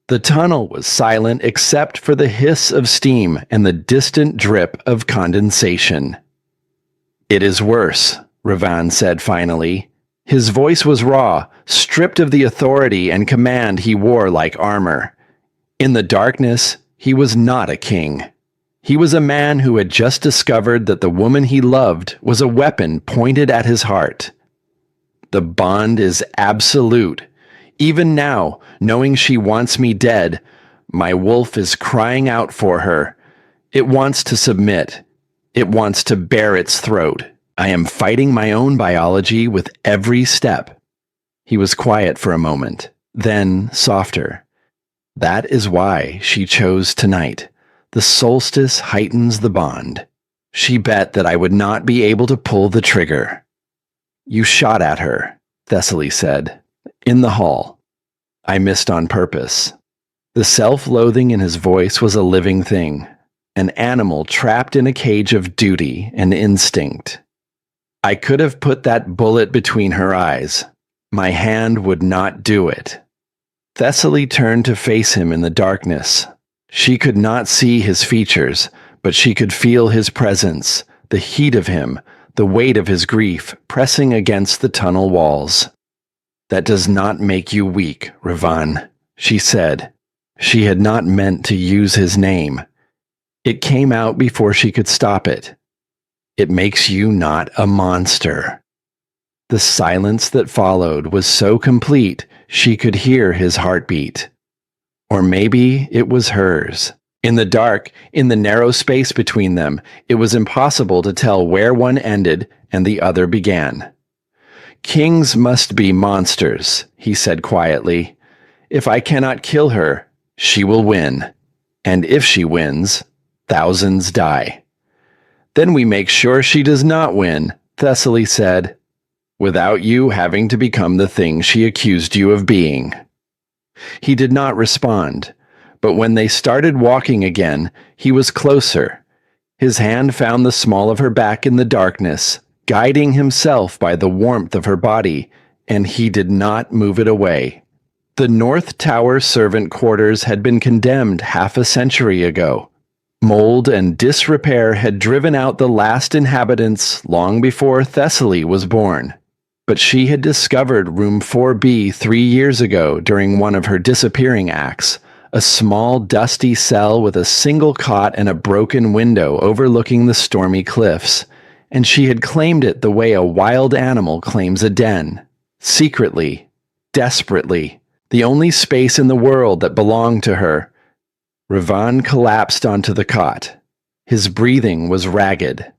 The tunnel was silent except for the hiss of steam and the distant drip of condensation. "It is worse," Ravan said finally. His voice was raw, stripped of the authority and command he wore like armor. In the darkness, he was not a king. He was a man who had just discovered that the woman he loved was a weapon pointed at his heart. "The bond is absolute. Even now, knowing she wants me dead, my wolf is crying out for her. It wants to submit. It wants to bare its throat. I am fighting my own biology with every step." He was quiet for a moment, then softer. "That is why she chose tonight. The solstice heightens the bond. She bet that I would not be able to pull the trigger." "You shot at her," Thessaly said. "In the hall. I missed on purpose." The self-loathing in his voice was a living thing, an animal trapped in a cage of duty and instinct. "I could have put that bullet between her eyes. My hand would not do it." Thessaly turned to face him in the darkness. She could not see his features, but she could feel his presence, the heat of him, the weight of his grief pressing against the tunnel walls. "That does not make you weak, Ravan," she said. She had not meant to use his name. It came out before she could stop it. "It makes you not a monster." The silence that followed was so complete she could hear his heartbeat. Or maybe it was hers. In the dark, in the narrow space between them, it was impossible to tell where one ended and the other began. "Kings must be monsters," he said quietly. "If I cannot kill her, she will win. And if she wins, thousands die." Then we make sure she does not win, Thessaly said, without you having to become the thing she accused you of being. He did not respond, but when they started walking again, he was closer. His hand found the small of her back in the darkness, guiding himself by the warmth of her body, and he did not move it away. The North Tower servant quarters had been condemned half a century ago. Mold and disrepair had driven out the last inhabitants long before Thessaly was born. But she had discovered room 4B 3 years ago during one of her disappearing acts, a small dusty cell with a single cot and a broken window overlooking the stormy cliffs, and she had claimed it the way a wild animal claims a den. Secretly, desperately, the only space in the world that belonged to her. Ravan collapsed onto the cot. His breathing was ragged.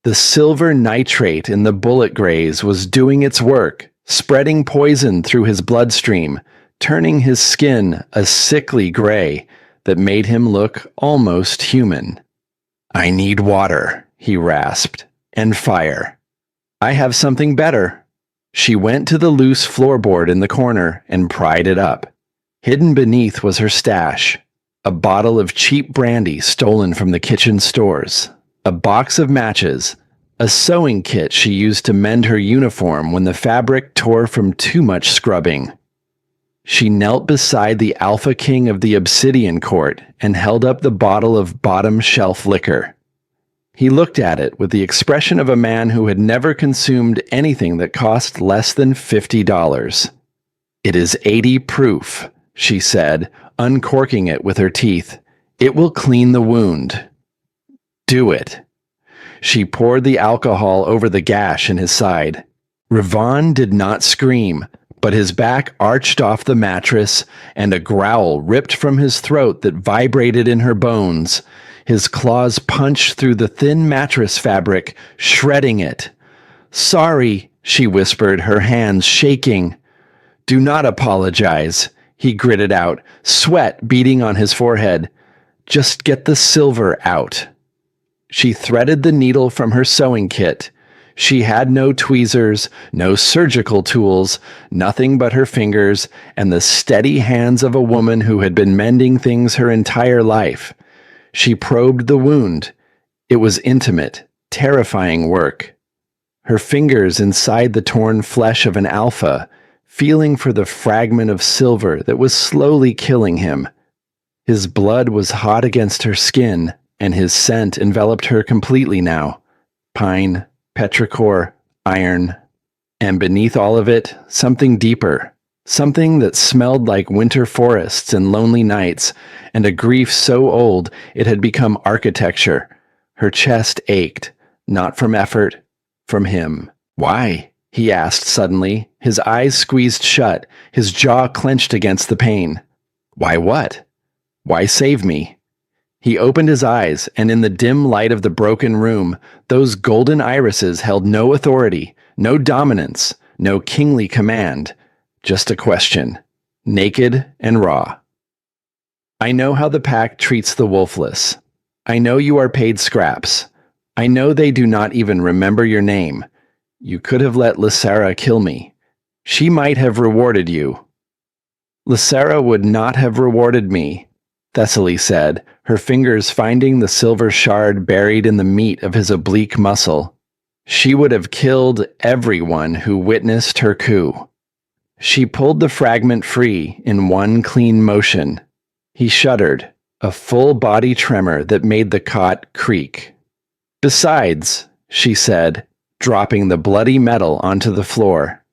The silver nitrate in the bullet graze was doing its work, spreading poison through his bloodstream, turning his skin a sickly gray that made him look almost human. "I need water," he rasped, "and fire. I have something better." She went to the loose floorboard in the corner and pried it up. Hidden beneath was her stash, a bottle of cheap brandy stolen from the kitchen stores, a box of matches, a sewing kit she used to mend her uniform when the fabric tore from too much scrubbing. She knelt beside the Alpha King of the Obsidian Court and held up the bottle of bottom-shelf liquor. He looked at it with the expression of a man who had never consumed anything that cost less than $50. "It is 80 proof," she said, uncorking it with her teeth. "It will clean the wound." "Do it." She poured the alcohol over the gash in his side. Ravan did not scream, but his back arched off the mattress, and a growl ripped from his throat that vibrated in her bones. His claws punched through the thin mattress fabric, shredding it. "Sorry," she whispered, her hands shaking. "Do not apologize," he gritted out, sweat beading on his forehead. "Just get the silver out." She threaded the needle from her sewing kit. She had no tweezers, no surgical tools, nothing but her fingers and the steady hands of a woman who had been mending things her entire life. She probed the wound. It was intimate, terrifying work. Her fingers inside the torn flesh of an alpha, feeling for the fragment of silver that was slowly killing him. His blood was hot against her skin, and his scent enveloped her completely now. Pine, petrichor, iron, and beneath all of it, something deeper, something that smelled like winter forests and lonely nights, and a grief so old it had become architecture. Her chest ached, not from effort, from him. "Why?" he asked suddenly, his eyes squeezed shut, his jaw clenched against the pain. "Why what? Why save me?" He opened his eyes, and in the dim light of the broken room, those golden irises held no authority, no dominance, no kingly command. Just a question, naked and raw. "I know how the pack treats the Wolfless. I know you are paid scraps. I know they do not even remember your name. You could have let Lysara kill me. She might have rewarded you." "Lysara would not have rewarded me," Thessaly said, her fingers finding the silver shard buried in the meat of his oblique muscle. "She would have killed everyone who witnessed her coup." She pulled the fragment free in one clean motion. He shuddered, a full-body tremor that made the cot creak. "Besides," she said, dropping the bloody metal onto the floor.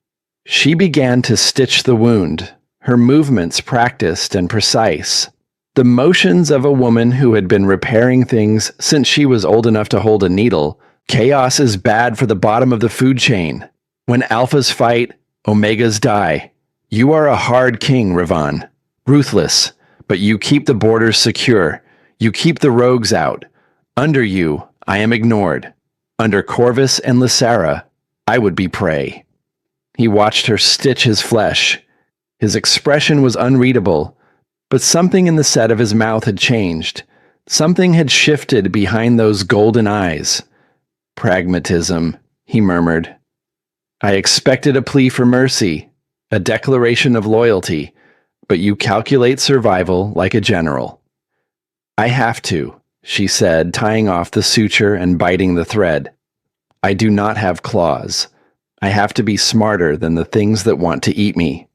She began to stitch the wound, her movements practiced and precise. The motions of a woman who had been repairing things since she was old enough to hold a needle. Chaos is bad for the bottom of the food chain. When alphas fight, omegas die. You are a hard king, Ravan. Ruthless, but you keep the borders secure. You keep the rogues out. Under you, I am ignored. Under Corvus and Lysara, I would be prey. He watched her stitch his flesh. His expression was unreadable, but something in the set of his mouth had changed. Something had shifted behind those golden eyes. Pragmatism, he murmured. I expected a plea for mercy, a declaration of loyalty, but you calculate survival like a general. I have to, she said, tying off the suture and biting the thread. I do not have claws. I have to be smarter than the things that want to eat me.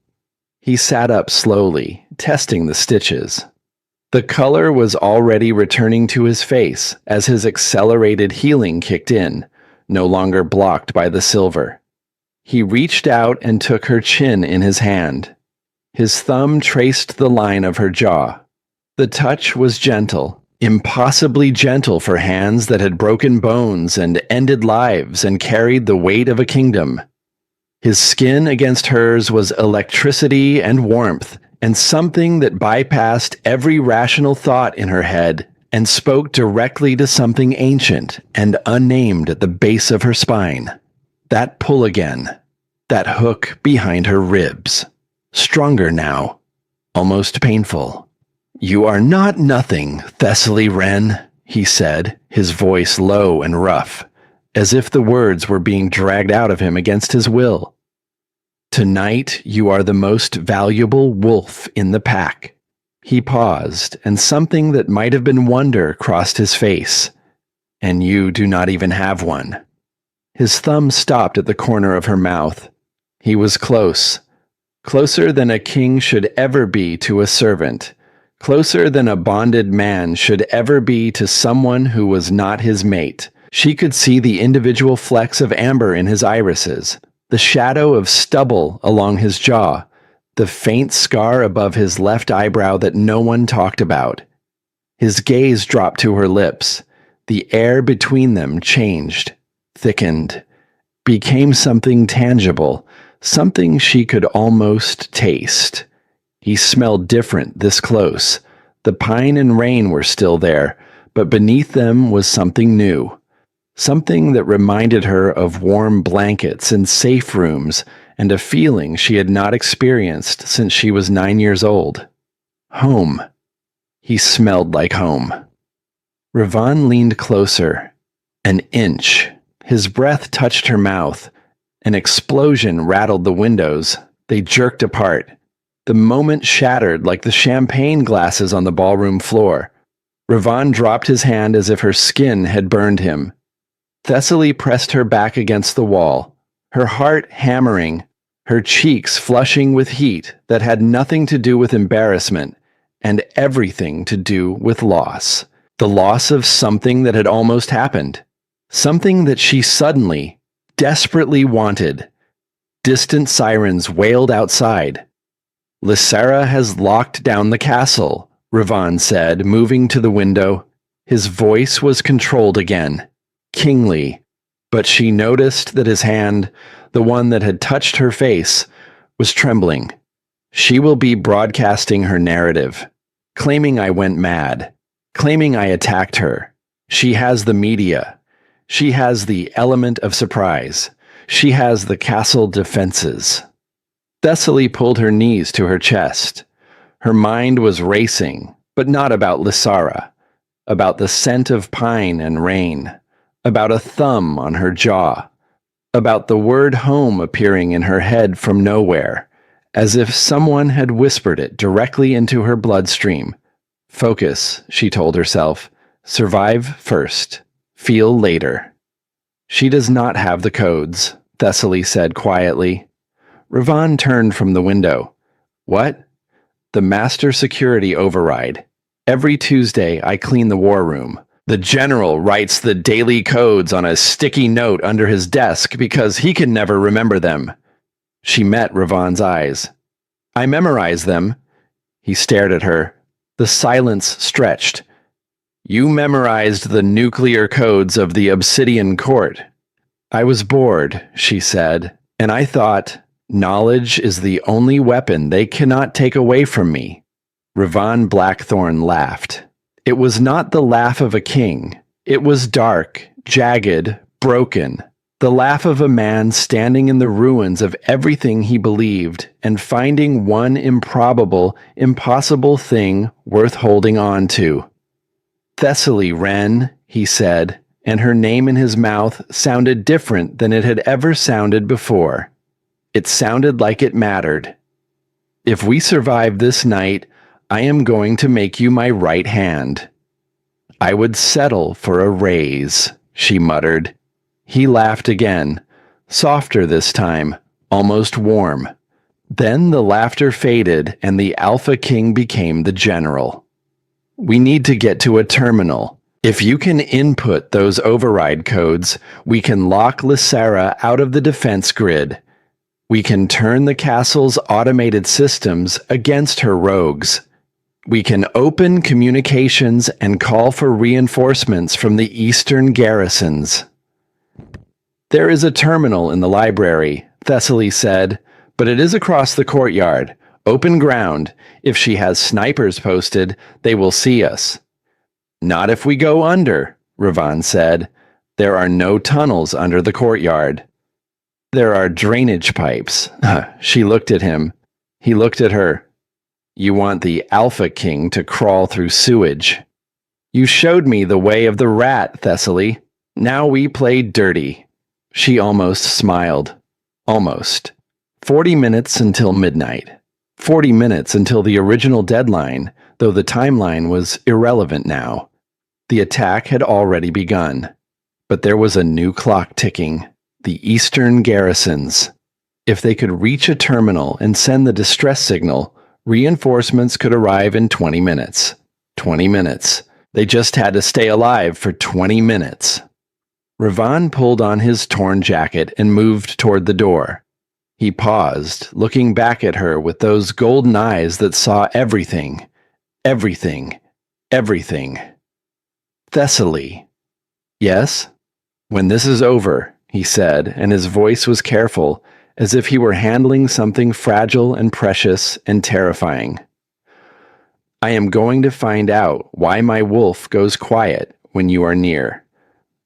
He sat up slowly, testing the stitches. The color was already returning to his face as his accelerated healing kicked in, no longer blocked by the silver. He reached out and took her chin in his hand. His thumb traced the line of her jaw. The touch was gentle, impossibly gentle for hands that had broken bones and ended lives and carried the weight of a kingdom. His skin against hers was electricity and warmth, and something that bypassed every rational thought in her head and spoke directly to something ancient and unnamed at the base of her spine. That pull again. That hook behind her ribs. Stronger now. Almost painful. You are not nothing, Thessaly Wren, he said, his voice low and rough, as if the words were being dragged out of him against his will. Tonight you are the most valuable wolf in the pack. He paused, and something that might have been wonder crossed his face. And you do not even have one. His thumb stopped at the corner of her mouth. He was close. Closer than a king should ever be to a servant. Closer than a bonded man should ever be to someone who was not his mate. She could see the individual flecks of amber in his irises, the shadow of stubble along his jaw, the faint scar above his left eyebrow that no one talked about. His gaze dropped to her lips. The air between them changed, thickened, became something tangible, something she could almost taste. He smelled different this close. The pine and rain were still there, but beneath them was something new. Something that reminded her of warm blankets and safe rooms and a feeling she had not experienced since she was 9 years old. Home. He smelled like home. Ravon leaned closer. An inch. His breath touched her mouth. An explosion rattled the windows. They jerked apart. The moment shattered like the champagne glasses on the ballroom floor. Ravon dropped his hand as if her skin had burned him. Thessaly pressed her back against the wall, her heart hammering, her cheeks flushing with heat that had nothing to do with embarrassment and everything to do with loss. The loss of something that had almost happened. Something that she suddenly, desperately wanted. Distant sirens wailed outside. Lysera has locked down the castle, Ravon said, moving to the window. His voice was controlled again. Kingly, but she noticed that his hand, the one that had touched her face, was trembling. She will be broadcasting her narrative, claiming I went mad, claiming I attacked her. She has the media. She has the element of surprise. She has the castle defenses. Thessaly pulled her knees to her chest. Her mind was racing, but not about Lysara, about the scent of pine and rain, about a thumb on her jaw, about the word home appearing in her head from nowhere, as if someone had whispered it directly into her bloodstream. Focus, she told herself. Survive first. Feel later. She does not have the codes, Thessaly said quietly. Ravon turned from the window. What? The master security override. Every Tuesday I clean the war room. The general writes the daily codes on a sticky note under his desk because he can never remember them. She met Ravon's eyes. I memorize them. He stared at her. The silence stretched. You memorized the nuclear codes of the Obsidian Court. I was bored, she said, and I thought, knowledge is the only weapon they cannot take away from me. Ravon Blackthorn laughed. It was not the laugh of a king. It was dark, jagged, broken. The laugh of a man standing in the ruins of everything he believed and finding one improbable, impossible thing worth holding on to. Thessaly Wren, he said, and her name in his mouth sounded different than it had ever sounded before. It sounded like it mattered. If we survive this night, I am going to make you my right hand. I would settle for a raise, she muttered. He laughed again, softer this time, almost warm. Then the laughter faded and the Alpha King became the general. We need to get to a terminal. If you can input those override codes, we can lock Lysera out of the defense grid. We can turn the castle's automated systems against her rogues. We can open communications and call for reinforcements from the eastern garrisons. There is a terminal in the library, Thessaly said, but it is across the courtyard, open ground. If she has snipers posted, they will see us. Not if we go under, Ravan said. There are no tunnels under the courtyard. There are drainage pipes. She looked at him. He looked at her. You want the Alpha King to crawl through sewage. You showed me the way of the rat, Thessaly. Now we play dirty. She almost smiled. Almost. 40 minutes until midnight. 40 minutes until the original deadline, though the timeline was irrelevant now. The attack had already begun. But there was a new clock ticking. The eastern garrisons. If they could reach a terminal and send the distress signal, reinforcements could arrive in 20 minutes. 20 minutes. They just had to stay alive for 20 minutes. Ravan pulled on his torn jacket and moved toward the door. He paused, looking back at her with those golden eyes that saw everything. Everything. Everything. Thessaly. Yes? When this is over, he said, and his voice was careful, as if he were handling something fragile and precious and terrifying. I am going to find out why my wolf goes quiet when you are near.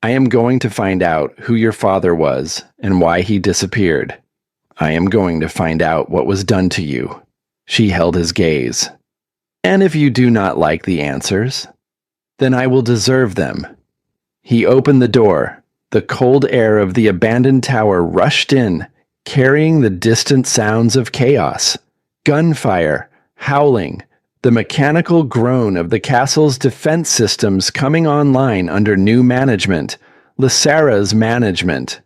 I am going to find out who your father was and why he disappeared. I am going to find out what was done to you. She held his gaze. And if you do not like the answers, then I will deserve them. He opened the door. The cold air of the abandoned tower rushed in, carrying the distant sounds of chaos, gunfire, howling, the mechanical groan of the castle's defense systems coming online under new management, Lysera's management.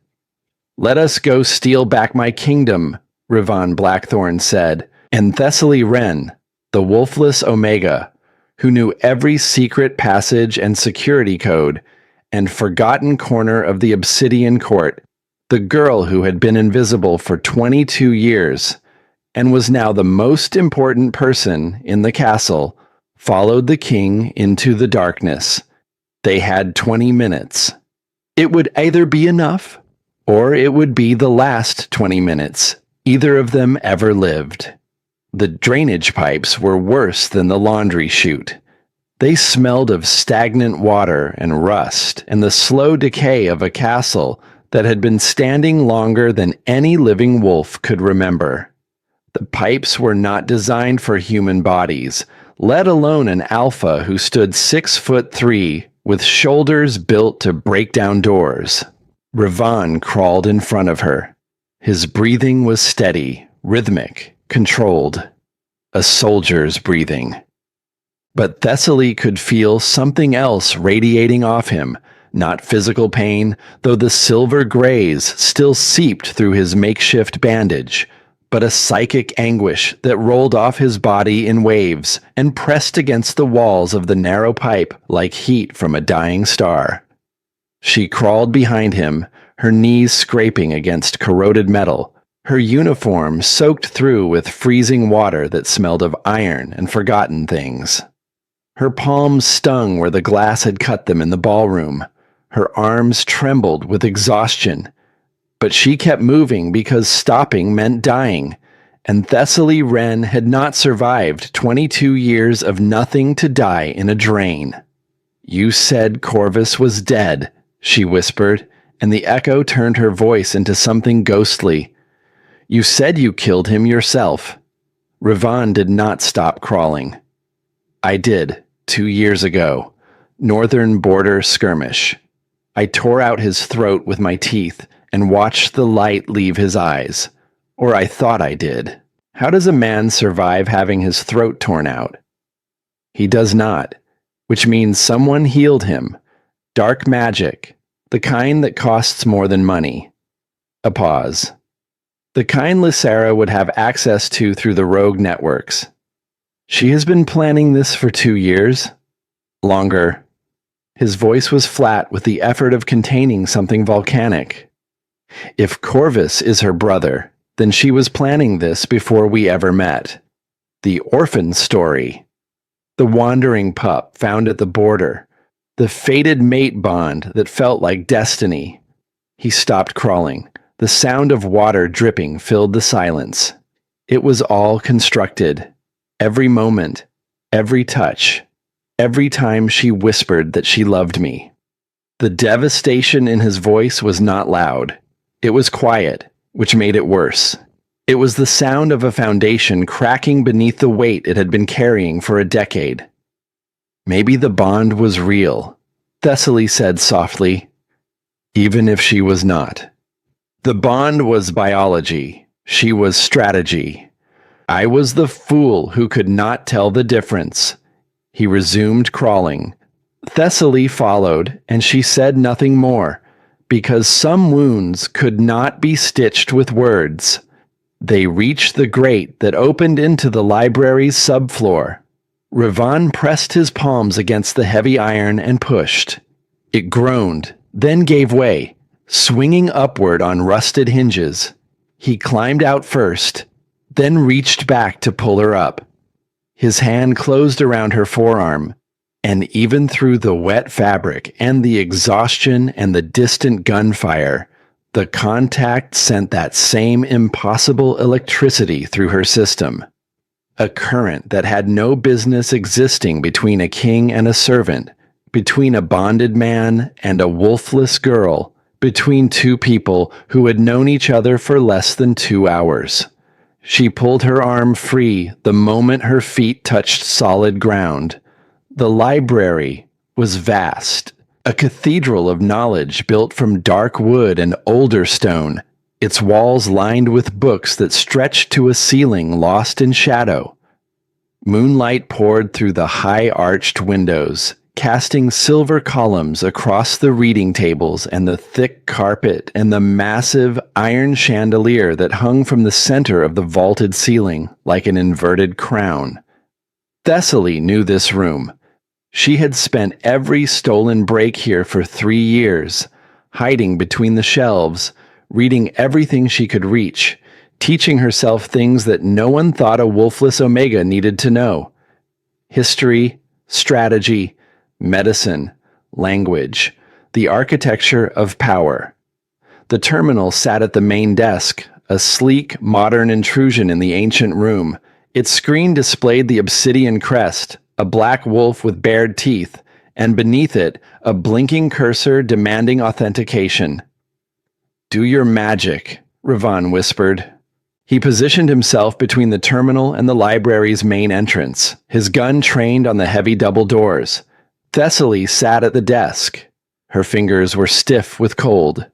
Let us go steal back my kingdom, Ravan Blackthorn said, and Thessaly Wren, the Wolfless Omega, who knew every secret passage and security code, and forgotten corner of the Obsidian Court, the girl who had been invisible for 22 years, and was now the most important person in the castle, followed the king into the darkness. They had 20 minutes. It would either be enough, or it would be the last 20 minutes either of them ever lived. The drainage pipes were worse than the laundry chute. They smelled of stagnant water and rust and the slow decay of a castle that had been standing longer than any living wolf could remember. The pipes were not designed for human bodies, let alone an alpha who stood 6'3" with shoulders built to break down doors. Ravan crawled in front of her. His breathing was steady, rhythmic, controlled. A soldier's breathing. But Thessaly could feel something else radiating off him, not physical pain, though the silver grays still seeped through his makeshift bandage, but a psychic anguish that rolled off his body in waves and pressed against the walls of the narrow pipe like heat from a dying star. She crawled behind him, her knees scraping against corroded metal, her uniform soaked through with freezing water that smelled of iron and forgotten things. Her palms stung where the glass had cut them in the ballroom. Her arms trembled with exhaustion. But she kept moving because stopping meant dying, and Thessaly Wren had not survived 22 years of nothing to die in a drain. You said Corvus was dead, she whispered, and the echo turned her voice into something ghostly. You said you killed him yourself. Ravan did not stop crawling. I did, 2 years ago. Northern border skirmish. I tore out his throat with my teeth and watched the light leave his eyes. Or I thought I did. How does a man survive having his throat torn out? He does not, which means someone healed him. Dark magic, the kind that costs more than money. A pause. The kind Lysera would have access to through the rogue networks. She has been planning this for 2 years. Longer. His voice was flat with the effort of containing something volcanic. If Corvus is her brother, then she was planning this before we ever met. The orphan story. The wandering pup found at the border. The fated mate bond that felt like destiny. He stopped crawling. The sound of water dripping filled the silence. It was all constructed. Every moment, every touch, every time she whispered that she loved me. The devastation in his voice was not loud. It was quiet, which made it worse. It was the sound of a foundation cracking beneath the weight it had been carrying for a decade. Maybe the bond was real, Thessaly said softly, even if she was not. The bond was biology. She was strategy. I was the fool who could not tell the difference. He resumed crawling. Thessaly followed, and she said nothing more, because some wounds could not be stitched with words. They reached the grate that opened into the library's subfloor. Rivan pressed his palms against the heavy iron and pushed. It groaned, then gave way, swinging upward on rusted hinges. He climbed out first, then reached back to pull her up. His hand closed around her forearm, and even through the wet fabric and the exhaustion and the distant gunfire, the contact sent that same impossible electricity through her system. A current that had no business existing between a king and a servant, between a bonded man and a wolfless girl, between two people who had known each other for less than 2 hours. She pulled her arm free the moment her feet touched solid ground. The library was vast, a cathedral of knowledge built from dark wood and older stone, its walls lined with books that stretched to a ceiling lost in shadow. Moonlight poured through the high-arched windows, casting silver columns across the reading tables and the thick carpet and the massive iron chandelier that hung from the center of the vaulted ceiling like an inverted crown. Thessaly knew this room. She had spent every stolen break here for 3 years, hiding between the shelves, reading everything she could reach, teaching herself things that no one thought a Wolfless Omega needed to know. History, strategy, medicine, language, the architecture of power. The terminal sat at the main desk, a sleek, modern intrusion in the ancient room. Its screen displayed the obsidian crest, a black wolf with bared teeth, and beneath it, a blinking cursor demanding authentication. "Do your magic," Rivan whispered. He positioned himself between the terminal and the library's main entrance, his gun trained on the heavy double doors. Thessaly sat at the desk. Her fingers were stiff with cold.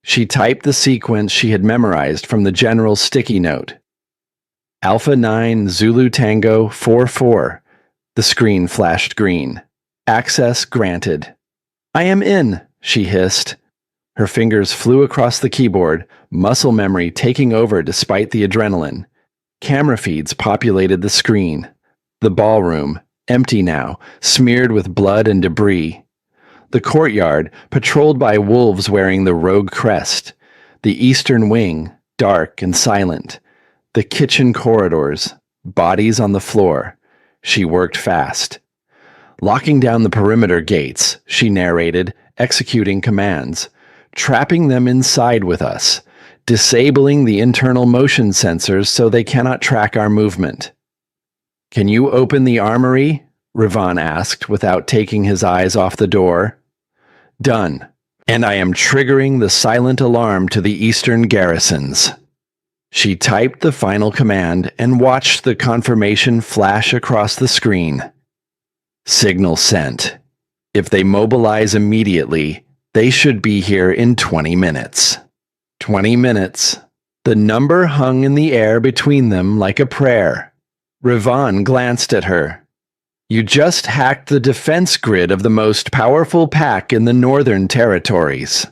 She typed the sequence she had memorized from the general's sticky note. Alpha 9 Zulu Tango 44. The screen flashed green. Access granted. "I am in," she hissed. Her fingers flew across the keyboard, muscle memory taking over despite the adrenaline. Camera feeds populated the screen. The ballroom, empty now, smeared with blood and debris. The courtyard, patrolled by wolves wearing the rogue crest. The eastern wing, dark and silent. The kitchen corridors, bodies on the floor. She worked fast. Locking down the perimeter gates, she narrated, executing commands. Trapping them inside with us. Disabling the internal motion sensors so they cannot track our movement. "Can you open the armory?" Rivan asked without taking his eyes off the door. "Done. And I am triggering the silent alarm to the eastern garrisons." She typed the final command and watched the confirmation flash across the screen. Signal sent. If they mobilize immediately, They should be here in 20 minutes. 20 minutes. The number hung in the air between them like a prayer. Rivan glanced at her. You just hacked the defense grid of the most powerful pack in the Northern Territories.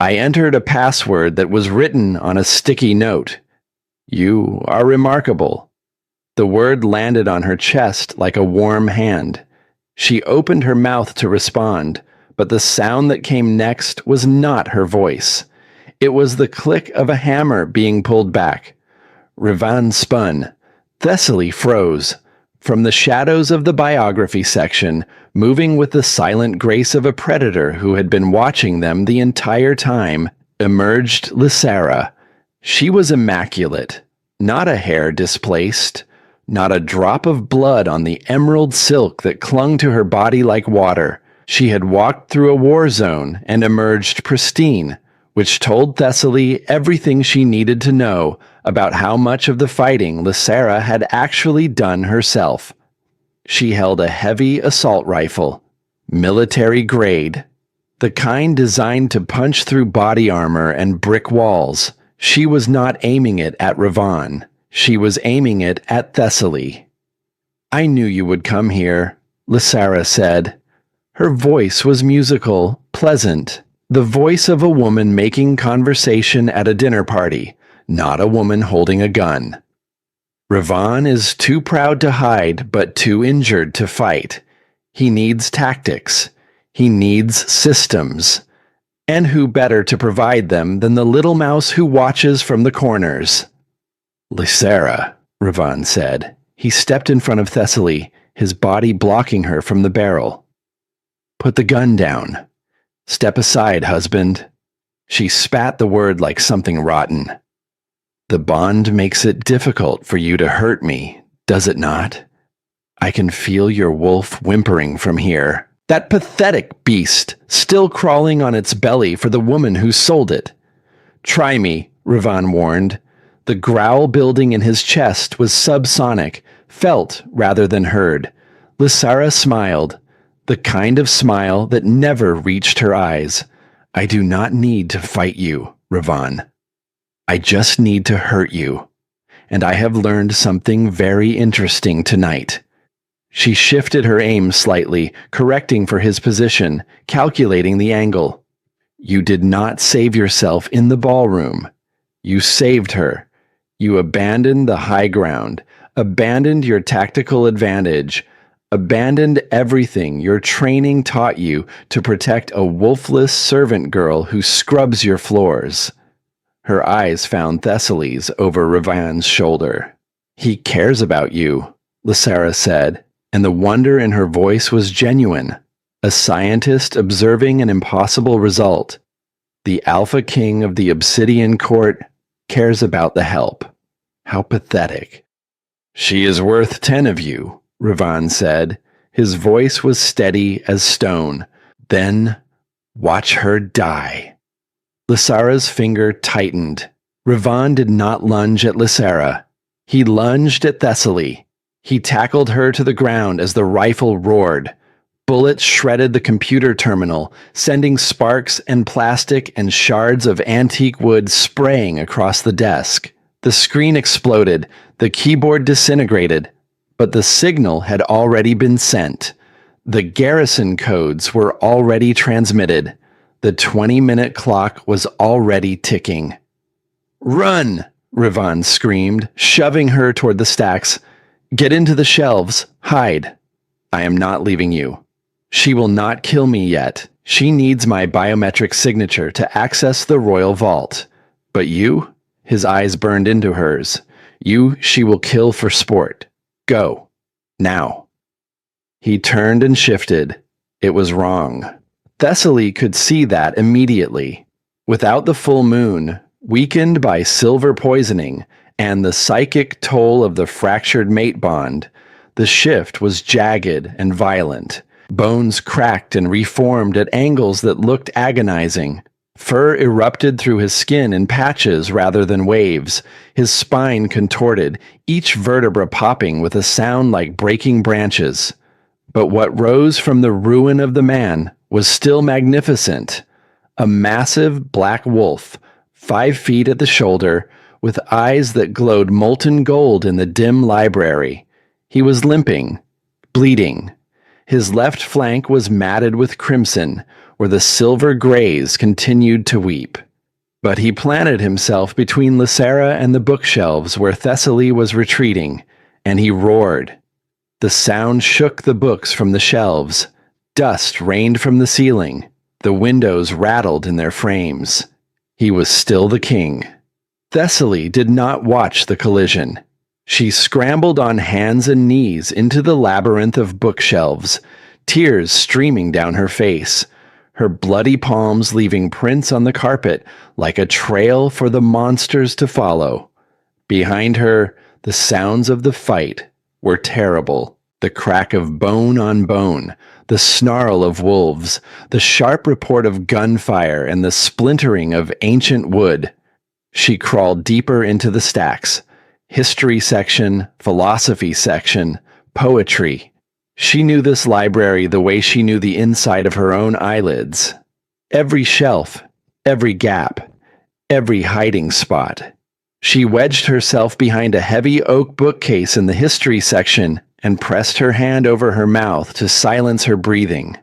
I entered a password that was written on a sticky note. You are remarkable. The word landed on her chest like a warm hand. She opened her mouth to respond, but the sound that came next was not her voice. It was the click of a hammer being pulled back. Rivan spun. Thessaly froze. From the shadows of the biography section, moving with the silent grace of a predator who had been watching them the entire time, emerged Lysera. She was immaculate. Not a hair displaced. Not a drop of blood on the emerald silk that clung to her body like water. She had walked through a war zone and emerged pristine, which told Thessaly everything she needed to know about how much of the fighting Lysera had actually done herself. She held a heavy assault rifle, military grade, the kind designed to punch through body armor and brick walls. She was not aiming it at Rivan. She was aiming it at Thessaly. I knew you would come here, Lysera said. Her voice was musical, pleasant, the voice of a woman making conversation at a dinner party, not a woman holding a gun. Rivan is too proud to hide, but too injured to fight. He needs tactics. He needs systems. And who better to provide them than the little mouse who watches from the corners? Lysera, Rivan said. He stepped in front of Thessaly, his body blocking her from the barrel. Put the gun down. Step aside, husband. She spat the word like something rotten. The bond makes it difficult for you to hurt me, does it not? I can feel your wolf whimpering from here. That pathetic beast, still crawling on its belly for the woman who sold it. Try me, Rivan warned. The growl building in his chest was subsonic, felt rather than heard. Lysera smiled, the kind of smile that never reached her eyes. I do not need to fight you, Rivan. I just need to hurt you. And I have learned something very interesting tonight. She shifted her aim slightly, correcting for his position, calculating the angle. You did not save yourself in the ballroom. You saved her. You abandoned the high ground, abandoned your tactical advantage, abandoned everything your training taught you to protect a wolfless servant girl who scrubs your floors. Her eyes found Thessaly's over Rivan's shoulder. He cares about you, Lysera said, and the wonder in her voice was genuine. A scientist observing an impossible result. The Alpha King of the Obsidian Court cares about the help. How pathetic. She is worth 10 of you, Rivan said. His voice was steady as stone. Then, watch her die. Lysera's finger tightened. Rivan did not lunge at Lysera. He lunged at Thessaly. He tackled her to the ground as the rifle roared. Bullets shredded the computer terminal, sending sparks and plastic and shards of antique wood spraying across the desk. The screen exploded, the keyboard disintegrated, but the signal had already been sent. The garrison codes were already transmitted. The 20-minute clock was already ticking. Run! Rivan screamed, shoving her toward the stacks. Get into the shelves. Hide. I am not leaving you. She will not kill me yet. She needs my biometric signature to access the royal vault. But you? His eyes burned into hers. You she will kill for sport. Go. Now. He turned and shifted. It was wrong. Thessaly could see that immediately. Without the full moon, weakened by silver poisoning, and the psychic toll of the fractured mate bond, the shift was jagged and violent. Bones cracked and reformed at angles that looked agonizing. Fur erupted through his skin in patches rather than waves. His spine contorted, each vertebra popping with a sound like breaking branches. But what rose from the ruin of the man was still magnificent. A massive black wolf, 5 feet at the shoulder, with eyes that glowed molten gold in the dim library. He was limping, bleeding. His left flank was matted with crimson, where the silver grays continued to weep. But he planted himself between Lysera and the bookshelves where Thessaly was retreating, and he roared. The sound shook the books from the shelves. Dust rained from the ceiling. The windows rattled in their frames. He was still the king. Thessaly did not watch the collision. She scrambled on hands and knees into the labyrinth of bookshelves, tears streaming down her face, her bloody palms leaving prints on the carpet like a trail for the monsters to follow. Behind her, the sounds of the fight were terrible. The crack of bone on bone, the snarl of wolves, the sharp report of gunfire, and the splintering of ancient wood. She crawled deeper into the stacks. History section, philosophy section, poetry. She knew this library the way she knew the inside of her own eyelids. Every shelf, every gap, every hiding spot. She wedged herself behind a heavy oak bookcase in the history section and pressed her hand over her mouth to silence her breathing.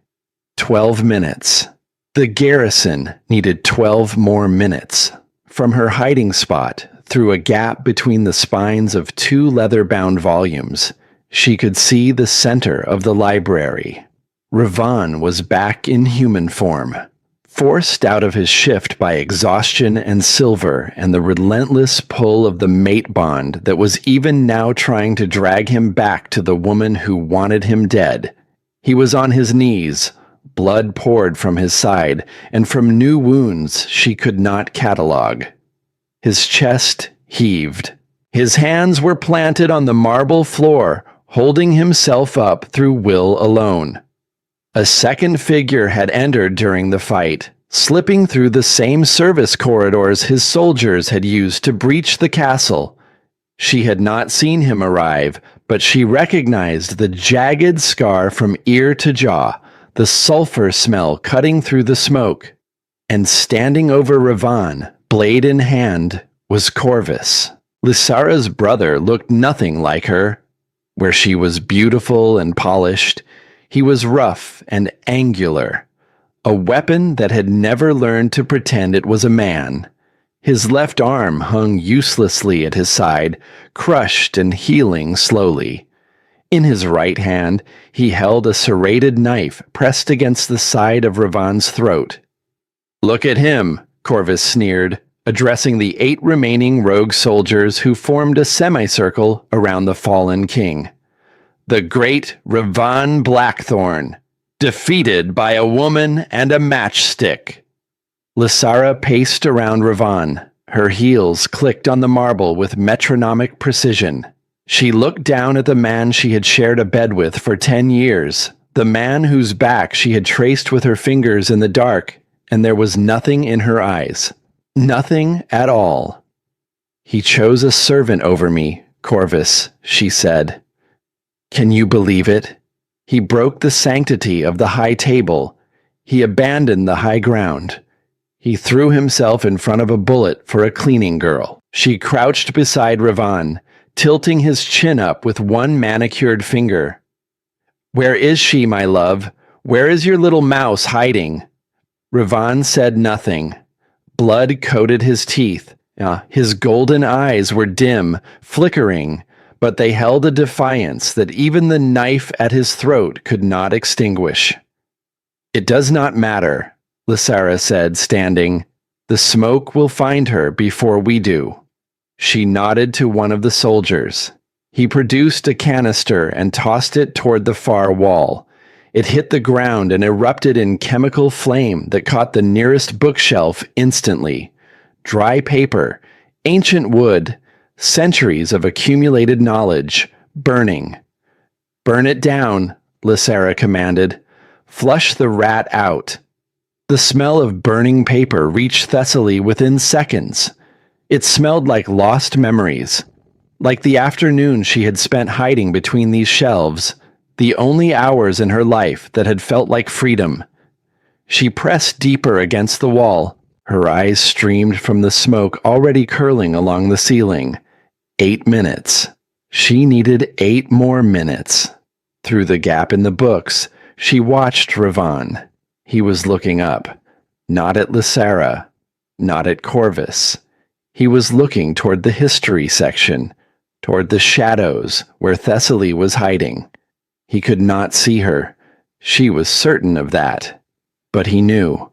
12 minutes. The garrison needed 12 more minutes. From her hiding spot, through a gap between the spines of 2 leather-bound volumes, she could see the center of the library. Ravon was back in human form, forced out of his shift by exhaustion and silver and the relentless pull of the mate bond that was even now trying to drag him back to the woman who wanted him dead. He was on his knees. Blood poured from his side, and from new wounds she could not catalog. His chest heaved. His hands were planted on the marble floor, holding himself up through will alone. A second figure had entered during the fight, slipping through the same service corridors his soldiers had used to breach the castle. She had not seen him arrive, but she recognized the jagged scar from ear to jaw, the sulfur smell cutting through the smoke. And standing over Ravon, blade in hand, was Corvus. Lysara's brother looked nothing like her. Where she was beautiful and polished, he was rough and angular, a weapon that had never learned to pretend it was a man. His left arm hung uselessly at his side, crushed and healing slowly. In his right hand, he held a serrated knife pressed against the side of Ravon's throat. "Look at him," Corvus sneered, addressing the 8 remaining rogue soldiers who formed a semicircle around the fallen king. "The great Ravon Blackthorn, defeated by a woman and a matchstick." Lysara paced around Ravon. Her heels clicked on the marble with metronomic precision. She looked down at the man she had shared a bed with for 10 years, the man whose back she had traced with her fingers in the dark, and there was nothing in her eyes. Nothing at all. "He chose a servant over me, Corvus," she said. "Can you believe it? He broke the sanctity of the high table. He abandoned the high ground. He threw himself in front of a bullet for a cleaning girl." She crouched beside Ravon, tilting his chin up with one manicured finger. "Where is she, my love? Where is your little mouse hiding?" Ravon said nothing. Blood coated his teeth. His golden eyes were dim, flickering, but they held a defiance that even the knife at his throat could not extinguish. "It does not matter," Lysara said, standing. "The smoke will find her before we do." She nodded to one of the soldiers. He produced a canister and tossed it toward the far wall. It hit the ground and erupted in chemical flame that caught the nearest bookshelf instantly. Dry paper, ancient wood, centuries of accumulated knowledge, burning. "Burn it down," Lysara commanded. "Flush the rat out." The smell of burning paper reached Thessaly within seconds. It smelled like lost memories, like the afternoon she had spent hiding between these shelves, the only hours in her life that had felt like freedom. She pressed deeper against the wall. Her eyes streamed from the smoke already curling along the ceiling. 8 minutes. She needed 8 more minutes. Through the gap in the books, she watched Ravon. He was looking up. Not at Lysara. Not at Corvus. He was looking toward the history section, toward the shadows where Thessaly was hiding. He could not see her. She was certain of that. But he knew.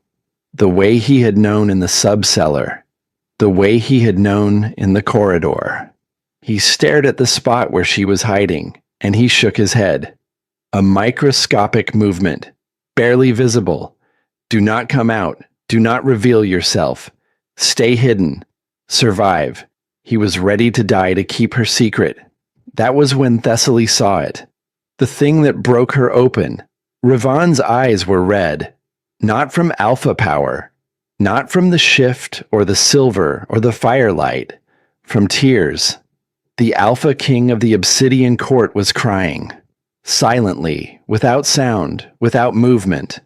The way he had known in the subcellar. The way he had known in the corridor. He stared at the spot where she was hiding, and he shook his head. A microscopic movement, barely visible. Do not come out. Do not reveal yourself. Stay hidden. Survive. He was ready to die to keep her secret. That was when Thessaly saw it. The thing that broke her open. Ravon's eyes were red. Not from alpha power. Not from the shift or the silver or the firelight. From tears. The Alpha King of the Obsidian Court was crying. Silently, without sound, without movement.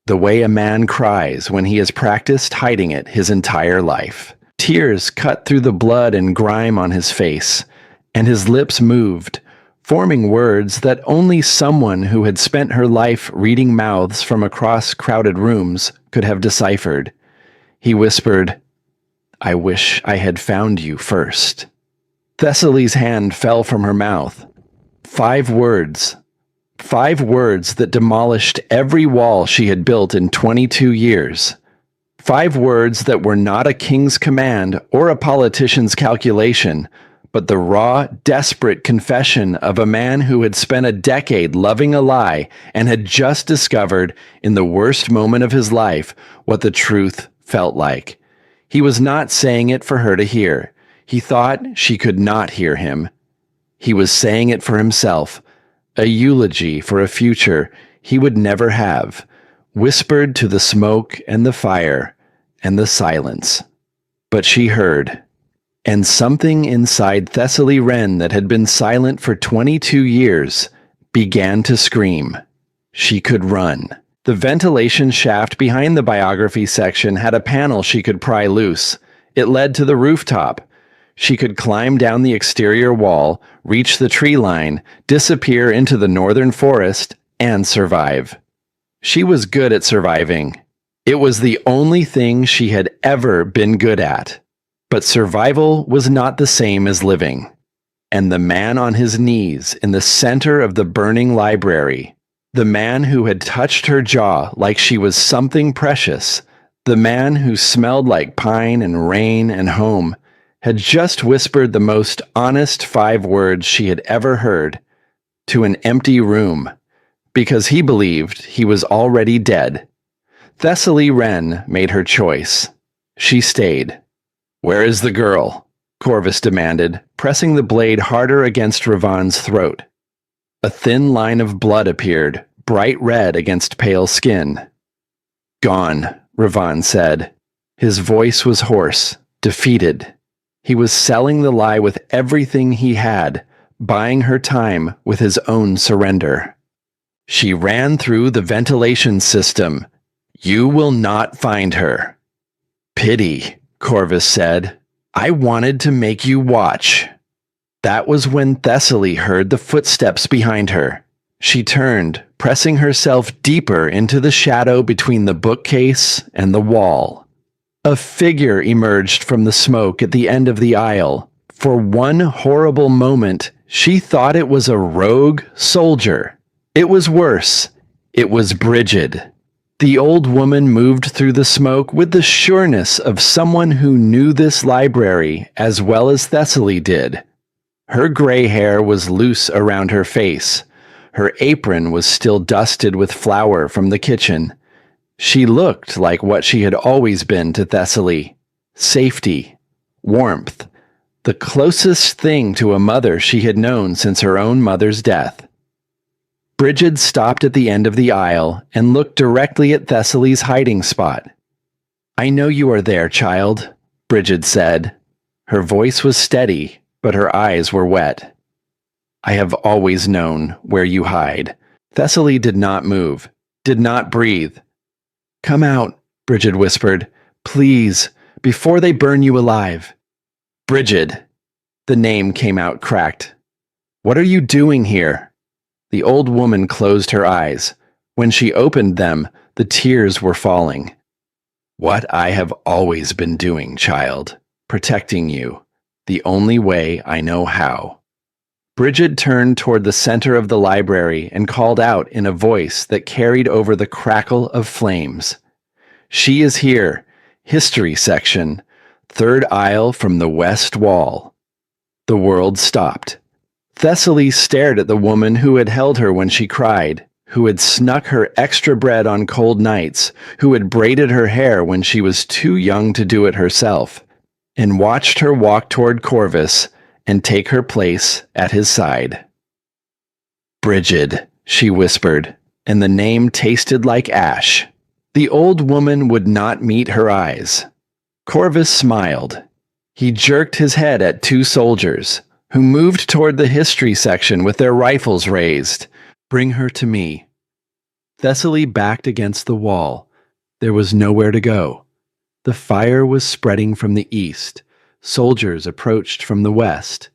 The way a man cries when he has practiced hiding it his entire life. Tears cut through the blood and grime on his face, and his lips moved, forming words that only someone who had spent her life reading mouths from across crowded rooms could have deciphered. He whispered, "I wish I had found you first." Thessaly's hand fell from her mouth. 5 words. 5 words that demolished every wall she had built in 22 years. 5 words that were not a king's command or a politician's calculation, but the raw, desperate confession of a man who had spent a decade loving a lie and had just discovered, in the worst moment of his life, what the truth felt like. He was not saying it for her to hear. He thought she could not hear him. He was saying it for himself, a eulogy for a future he would never have, whispered to the smoke and the fire and the silence. But she heard, and something inside Thessaly Wren that had been silent for 22 years began to scream. She could run. The ventilation shaft behind the biography section had a panel she could pry loose. It led to the rooftop. She could climb down the exterior wall, reach the tree line, disappear into the northern forest, and survive. She was good at surviving. It was the only thing she had ever been good at. But survival was not the same as living. And the man on his knees in the center of the burning library, the man who had touched her jaw like she was something precious, the man who smelled like pine and rain and home, had just whispered the most honest 5 words she had ever heard to an empty room, because he believed he was already dead. Thessaly Wren made her choice. She stayed. "Where is the girl?" Corvus demanded, pressing the blade harder against Ravon's throat. A thin line of blood appeared, bright red against pale skin. "Gone," Ravon said. His voice was hoarse, defeated. He was selling the lie with everything he had, buying her time with his own surrender. "She ran through the ventilation system. You will not find her." "Pity," Corvus said. "I wanted to make you watch." That was when Thessaly heard the footsteps behind her. She turned, pressing herself deeper into the shadow between the bookcase and the wall. A figure emerged from the smoke at the end of the aisle. For one horrible moment, she thought it was a rogue soldier. It was worse. It was Brigid. The old woman moved through the smoke with the sureness of someone who knew this library as well as Thessaly did. Her gray hair was loose around her face. Her apron was still dusted with flour from the kitchen. She looked like what she had always been to Thessaly. Safety, warmth, the closest thing to a mother she had known since her own mother's death. Brigid stopped at the end of the aisle and looked directly at Thessaly's hiding spot. "I know you are there, child," Brigid said. Her voice was steady, but her eyes were wet. "I have always known where you hide." Thessaly did not move, did not breathe. Come out, Bridget whispered. Please, before they burn you alive. Bridget. The name came out cracked. What are you doing here? The old woman closed her eyes. When she opened them, the tears were falling. What I have always been doing, child. Protecting you. The only way I know how. Bridget turned toward the center of the library and called out in a voice that carried over the crackle of flames. She is here. History section. Third aisle from the west wall. The world stopped. Thessaly stared at the woman who had held her when she cried, who had snuck her extra bread on cold nights, who had braided her hair when she was too young to do it herself, and watched her walk toward Corvus and take her place at his side. Bridget, she whispered, and the name tasted like ash. The old woman would not meet her eyes. Corvus smiled. He jerked his head at two soldiers, who moved toward the history section with their rifles raised. Bring her to me. Thessaly backed against the wall. There was nowhere to go. The fire was spreading from the east. Soldiers approached from the west.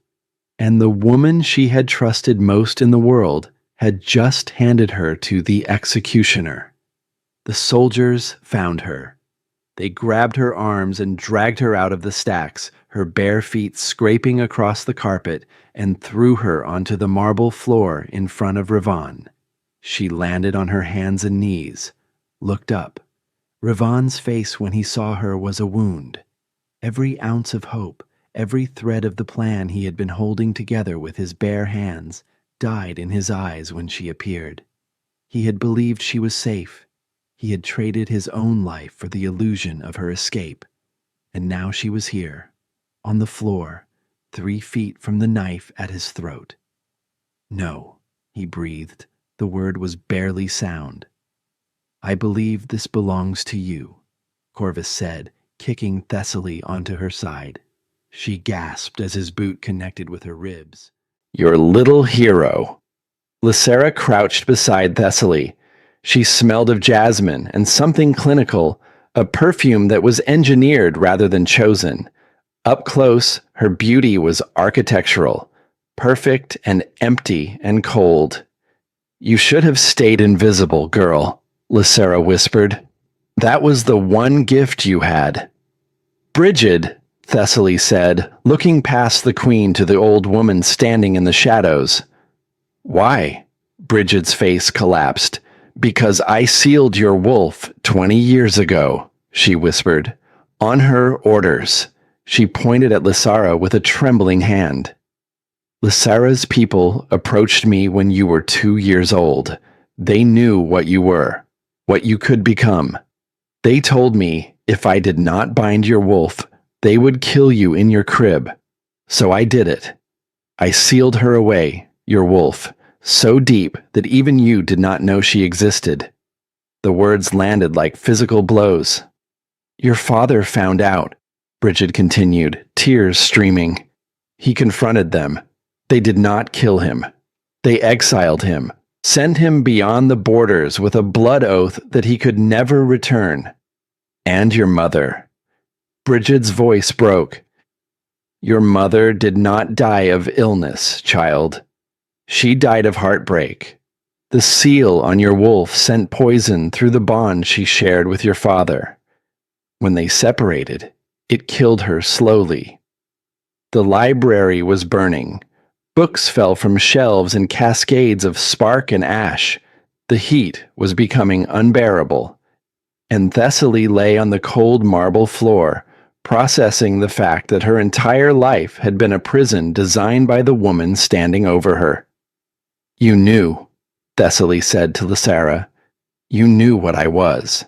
And the woman she had trusted most in the world had just handed her to the executioner. The soldiers found her. They grabbed her arms and dragged her out of the stacks, her bare feet scraping across the carpet, and threw her onto the marble floor in front of Ravon. She landed on her hands and knees, looked up. Ravon's face when he saw her was a wound. Every ounce of hope, every thread of the plan he had been holding together with his bare hands, died in his eyes when she appeared. He had believed she was safe. He had traded his own life for the illusion of her escape. And now she was here, on the floor, 3 feet from the knife at his throat. No, he breathed. The word was barely sound. I believe this belongs to you, Corvus said, kicking Thessaly onto her side. She gasped as his boot connected with her ribs. Your little hero. Lysera crouched beside Thessaly. She smelled of jasmine and something clinical, a perfume that was engineered rather than chosen. Up close, her beauty was architectural, perfect and empty and cold. You should have stayed invisible, girl, Lysera whispered. That was the one gift you had. Bridget, Thessaly said, looking past the queen to the old woman standing in the shadows. Why? Bridget's face collapsed. Because I sealed your wolf 20 years ago, she whispered. On her orders. She pointed at Lysera with a trembling hand. Lysera's people approached me when you were 2 years old. They knew what you were, what you could become. They told me if I did not bind your wolf, they would kill you in your crib. So I did it. I sealed her away, your wolf, so deep that even you did not know she existed. The words landed like physical blows. Your father found out, Bridget continued, tears streaming. He confronted them. They did not kill him. They exiled him, sent him beyond the borders with a blood oath that he could never return. And your mother. Bridget's voice broke. Your mother did not die of illness, child. She died of heartbreak. The seal on your wolf sent poison through the bond she shared with your father. When they separated, it killed her slowly. The library was burning. Books fell from shelves in cascades of spark and ash. The heat was becoming unbearable. And Thessaly lay on the cold marble floor, processing the fact that her entire life had been a prison designed by the woman standing over her. You knew, Thessaly said to Lysera. You knew what I was.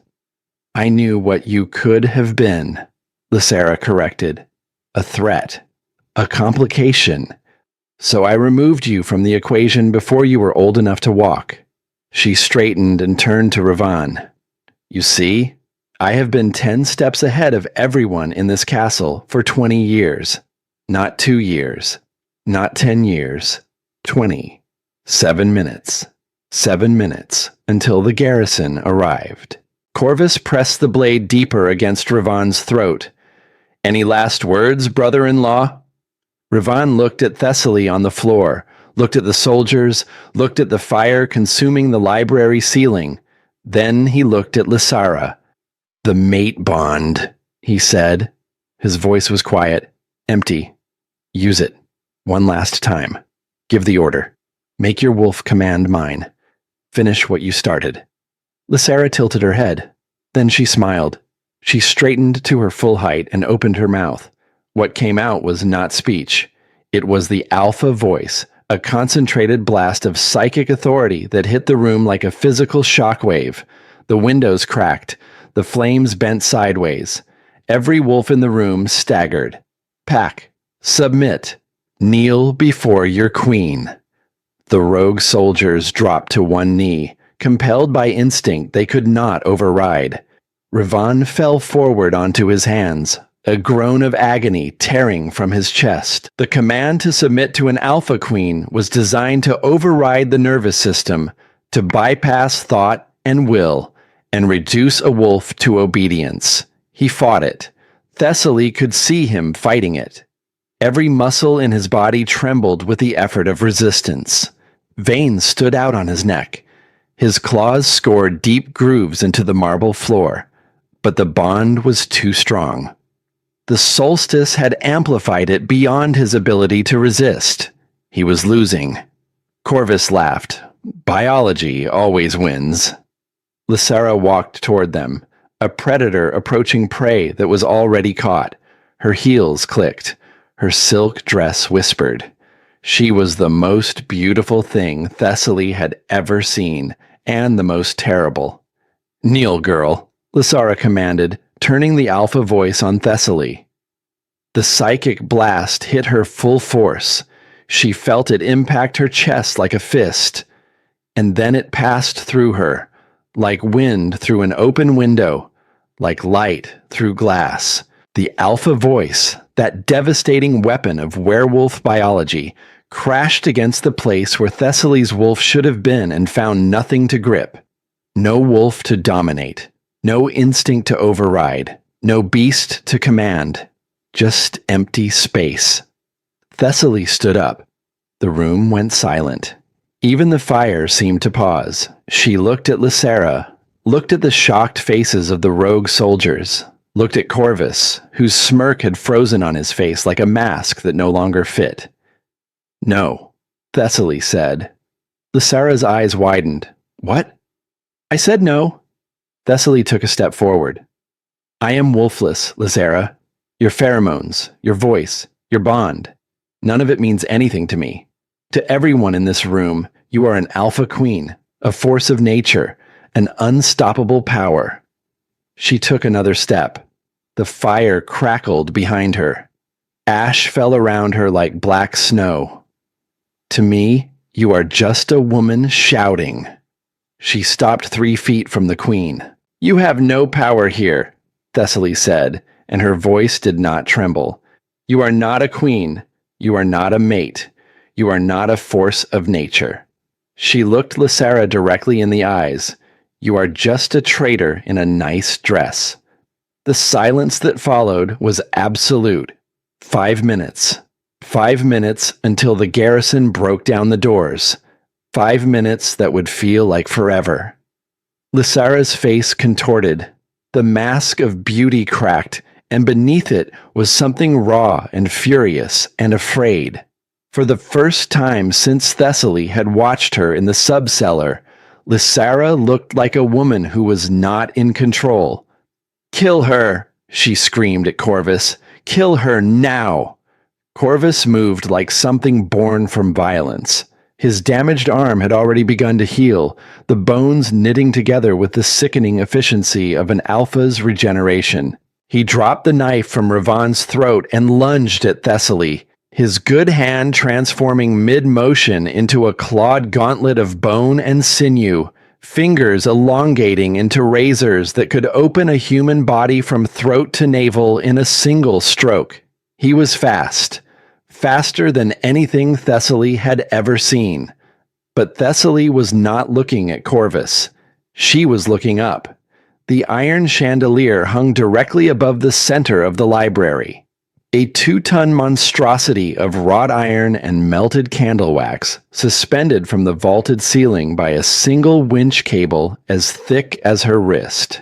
I knew what you could have been, Lysera corrected. A threat. A complication. So I removed you from the equation before you were old enough to walk. She straightened and turned to Ravon. You see, I have been 10 steps ahead of everyone in this castle for 20 years. Not 2 years. Not 10 years. 20. 7 minutes. 7 minutes until the garrison arrived. Corvus pressed the blade deeper against Ravan's throat. "Any last words, brother-in-law?" Ravan looked at Thessaly on the floor, looked at the soldiers, looked at the fire consuming the library ceiling. Then he looked at Lysara. "The mate bond," he said. His voice was quiet, empty. "Use it. One last time. Give the order. Make your wolf command mine. Finish what you started." Lysara tilted her head. Then she smiled. She straightened to her full height and opened her mouth. What came out was not speech. It was the alpha voice, a concentrated blast of psychic authority that hit the room like a physical shockwave. The windows cracked. The flames bent sideways. Every wolf in the room staggered. "Pack. Submit. Kneel before your queen." The rogue soldiers dropped to one knee, compelled by instinct they could not override. Ravan fell forward onto his hands, a groan of agony tearing from his chest. The command to submit to an alpha queen was designed to override the nervous system, to bypass thought and will, and reduce a wolf to obedience. He fought it. Thessaly could see him fighting it. Every muscle in his body trembled with the effort of resistance. Veins stood out on his neck. His claws scored deep grooves into the marble floor. But the bond was too strong. The solstice had amplified it beyond his ability to resist. He was losing. Corvus laughed. "Biology always wins." Lysara walked toward them, a predator approaching prey that was already caught. Her heels clicked. Her silk dress whispered. She was the most beautiful thing Thessaly had ever seen, and the most terrible. "Kneel, girl," Lysara commanded, turning the alpha voice on Thessaly. The psychic blast hit her full force. She felt it impact her chest like a fist. And then it passed through her, like wind through an open window, like light through glass. The alpha voice, that devastating weapon of werewolf biology, crashed against the place where Thessaly's wolf should have been and found nothing to grip. No wolf to dominate. No instinct to override. No beast to command. Just empty space. Thessaly stood up. The room went silent. Even the fire seemed to pause. She looked at Lysara, looked at the shocked faces of the rogue soldiers, looked at Corvus, whose smirk had frozen on his face like a mask that no longer fit. "No," Thessaly said. Lysara's eyes widened. "What?" "I said no." Thessaly took a step forward. "I am Wolfless, Lysara. Your pheromones, your voice, your bond. None of it means anything to me. To everyone in this room, you are an alpha queen, a force of nature, an unstoppable power." She took another step. The fire crackled behind her. Ash fell around her like black snow. "To me, you are just a woman shouting." She stopped 3 feet from the queen. "You have no power here," Thessaly said, and her voice did not tremble. "You are not a queen. You are not a mate. You are not a force of nature." She looked Lysara directly in the eyes. "You are just a traitor in a nice dress." The silence that followed was absolute. 5 minutes. 5 minutes until the garrison broke down the doors. 5 minutes that would feel like forever. Lysara's face contorted. The mask of beauty cracked, and beneath it was something raw and furious and afraid. For the first time since Thessaly had watched her in the subcellar, Lysara looked like a woman who was not in control. "Kill her!" she screamed at Corvus. "Kill her now!" Corvus moved like something born from violence. His damaged arm had already begun to heal, the bones knitting together with the sickening efficiency of an alpha's regeneration. He dropped the knife from Ravan's throat and lunged at Thessaly, his good hand transforming mid-motion into a clawed gauntlet of bone and sinew, fingers elongating into razors that could open a human body from throat to navel in a single stroke. He was fast. Faster than anything Thessaly had ever seen. But Thessaly was not looking at Corvus. She was looking up. The iron chandelier hung directly above the center of the library. A 2-ton monstrosity of wrought iron and melted candle wax, suspended from the vaulted ceiling by a single winch cable as thick as her wrist.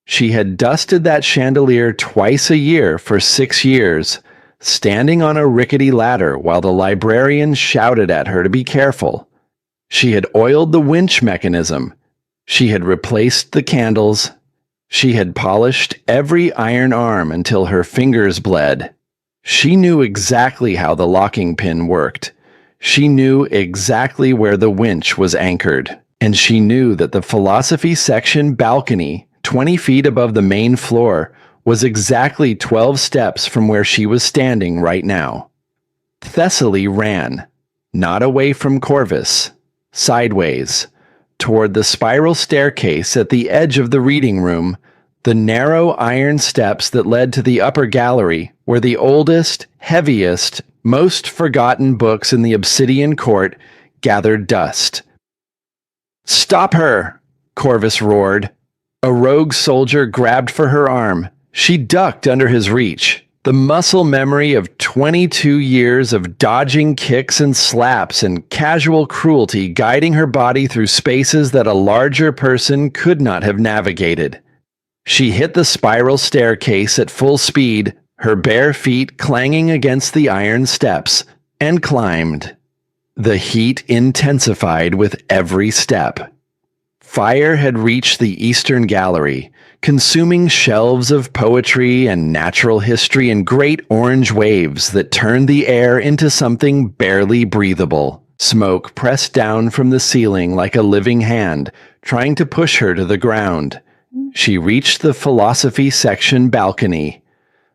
She had dusted that chandelier twice a year for 6 years, standing on a rickety ladder while the librarian shouted at her to be careful. She had oiled the winch mechanism. She had replaced the candles. She had polished every iron arm until her fingers bled. She knew exactly how the locking pin worked. She knew exactly where the winch was anchored. And she knew that the philosophy section balcony, 20 feet above the main floor, was exactly 12 steps from where she was standing right now. Thessaly ran, not away from Corvus, sideways, toward the spiral staircase at the edge of the reading room, the narrow iron steps that led to the upper gallery, where the oldest, heaviest, most forgotten books in the obsidian court gathered dust. "Stop her!" Corvus roared. A rogue soldier grabbed for her arm. She ducked under his reach. The muscle memory of 22 years of dodging kicks and slaps and casual cruelty guiding her body through spaces that a larger person could not have navigated. She hit the spiral staircase at full speed, her bare feet clanging against the iron steps, and climbed. The heat intensified with every step. Fire had reached the eastern gallery, consuming shelves of poetry and natural history in great orange waves that turned the air into something barely breathable. Smoke pressed down from the ceiling like a living hand, trying to push her to the ground. She reached the philosophy section balcony.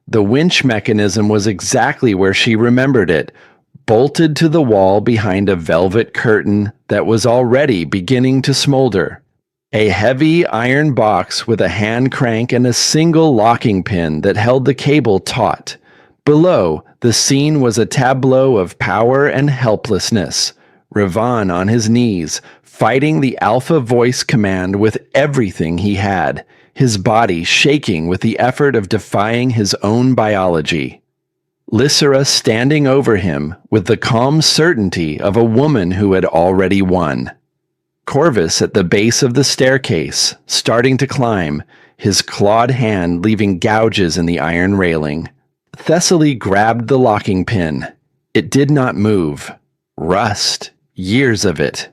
The winch mechanism was exactly where she remembered it, bolted to the wall behind a velvet curtain that was already beginning to smolder. A heavy iron box with a hand crank and a single locking pin that held the cable taut. Below, the scene was a tableau of power and helplessness. Revan on his knees, fighting the alpha voice command with everything he had, his body shaking with the effort of defying his own biology. Lysera standing over him with the calm certainty of a woman who had already won. Corvus at the base of the staircase, starting to climb, his clawed hand leaving gouges in the iron railing. Thessaly grabbed the locking pin. It did not move. Rust. Years of it.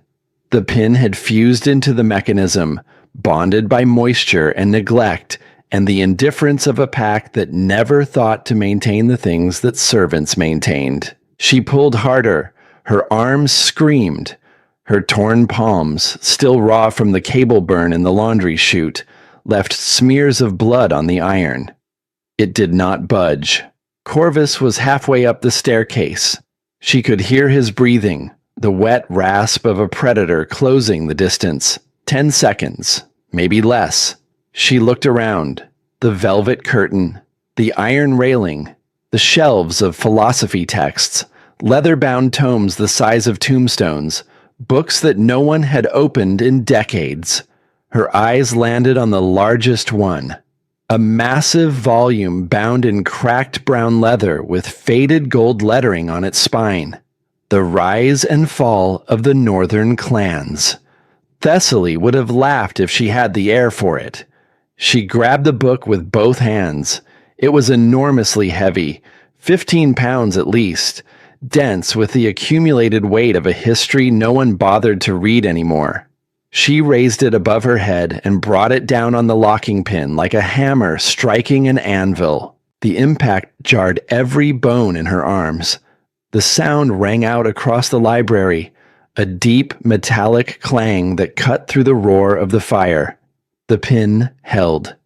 The pin had fused into the mechanism, bonded by moisture and neglect, and the indifference of a pack that never thought to maintain the things that servants maintained. She pulled harder. Her arms screamed. Her torn palms, still raw from the cable burn in the laundry chute, left smears of blood on the iron. It did not budge. Corvus was halfway up the staircase. She could hear his breathing, the wet rasp of a predator closing the distance. 10 seconds, maybe less. She looked around. The velvet curtain, the iron railing, the shelves of philosophy texts, leather-bound tomes the size of tombstones, books that no one had opened in decades. Her eyes landed on the largest one. A massive volume bound in cracked brown leather with faded gold lettering on its spine. The Rise and Fall of the Northern Clans. Thessaly would have laughed if she had the air for it. She grabbed the book with both hands. It was enormously heavy, 15 pounds at least, dense with the accumulated weight of a history no one bothered to read anymore. She raised it above her head and brought it down on the locking pin like a hammer striking an anvil. The impact jarred every bone in her arms. The sound rang out across the library, a deep metallic clang that cut through the roar of the fire. The pin held.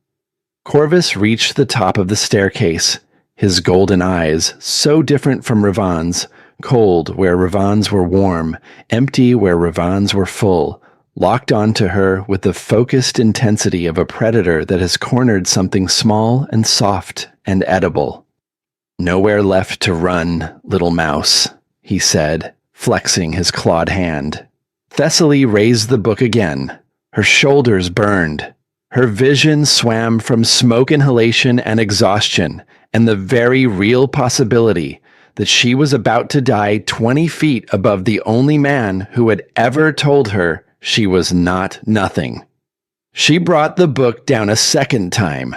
Corvus reached the top of the staircase. His golden eyes, so different from Revan's, cold where Revan's were warm, empty where Revan's were full, locked onto her with the focused intensity of a predator that has cornered something small and soft and edible. "Nowhere left to run, little mouse," he said, flexing his clawed hand. Thessaly raised the book again. Her shoulders burned. Her vision swam from smoke inhalation and exhaustion, and the very real possibility that she was about to die 20 feet above the only man who had ever told her she was not nothing. She brought the book down a second time.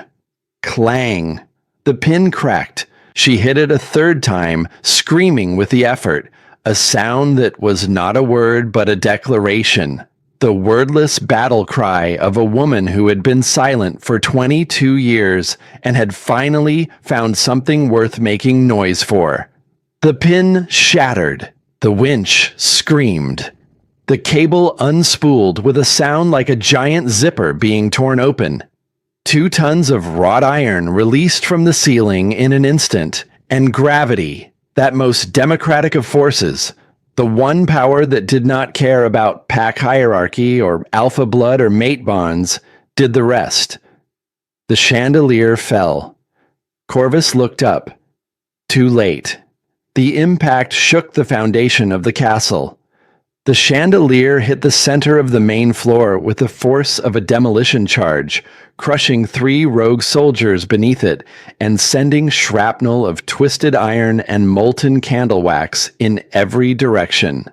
Clang! The pin cracked. She hit it a third time, screaming with the effort, a sound that was not a word but a declaration. The wordless battle cry of a woman who had been silent for 22 years and had finally found something worth making noise for. The pin shattered. The winch screamed. The cable unspooled with a sound like a giant zipper being torn open. 2 tons of wrought iron released from the ceiling in an instant, and gravity, that most democratic of forces, the one power that did not care about pack hierarchy or alpha blood or mate bonds, did the rest. The chandelier fell. Corvus looked up. Too late. The impact shook the foundation of the castle. The chandelier hit the center of the main floor with the force of a demolition charge, crushing 3 rogue soldiers beneath it and sending shrapnel of twisted iron and molten candle wax in every direction.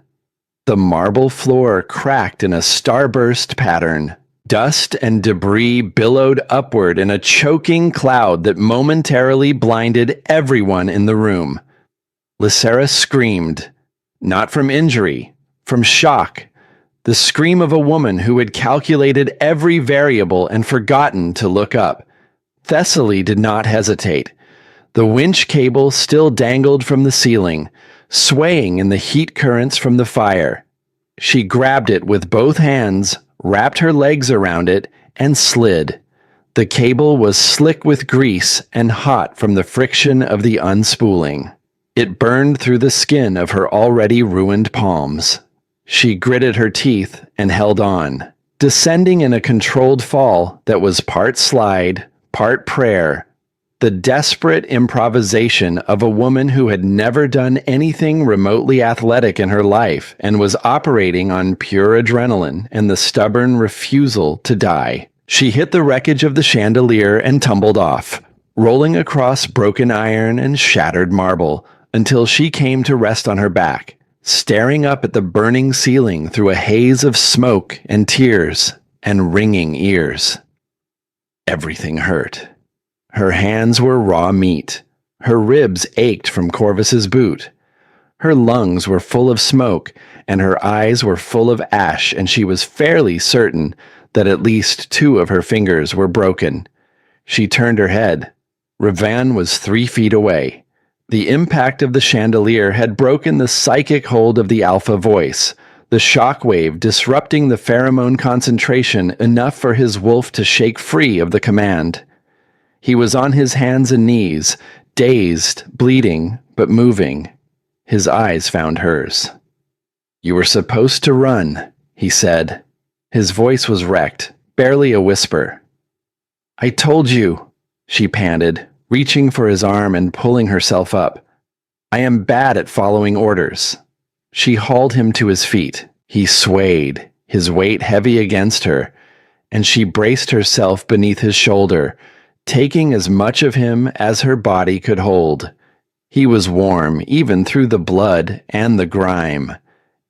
The marble floor cracked in a starburst pattern. Dust and debris billowed upward in a choking cloud that momentarily blinded everyone in the room. Lysera screamed, not from injury, from shock, the scream of a woman who had calculated every variable and forgotten to look up. Thessaly did not hesitate. The winch cable still dangled from the ceiling, swaying in the heat currents from the fire. She grabbed it with both hands, wrapped her legs around it, and slid. The cable was slick with grease and hot from the friction of the unspooling. It burned through the skin of her already ruined palms. She gritted her teeth and held on, descending in a controlled fall that was part slide, part prayer, the desperate improvisation of a woman who had never done anything remotely athletic in her life and was operating on pure adrenaline and the stubborn refusal to die. She hit the wreckage of the chandelier and tumbled off, rolling across broken iron and shattered marble, until she came to rest on her back, staring up at the burning ceiling through a haze of smoke and tears and ringing ears. Everything hurt. Her hands were raw meat. Her ribs ached from Corvus's boot. Her lungs were full of smoke, and her eyes were full of ash, and she was fairly certain that at least 2 of her fingers were broken. She turned her head. Ravan was 3 feet away. The impact of the chandelier had broken the psychic hold of the alpha voice, the shockwave disrupting the pheromone concentration enough for his wolf to shake free of the command. He was on his hands and knees, dazed, bleeding, but moving. His eyes found hers. "You were supposed to run," he said. His voice was wrecked, barely a whisper. "I told you," she panted, reaching for his arm and pulling herself up. "I am bad at following orders." She hauled him to his feet. He swayed, his weight heavy against her, and she braced herself beneath his shoulder, taking as much of him as her body could hold. He was warm, even through the blood and the grime,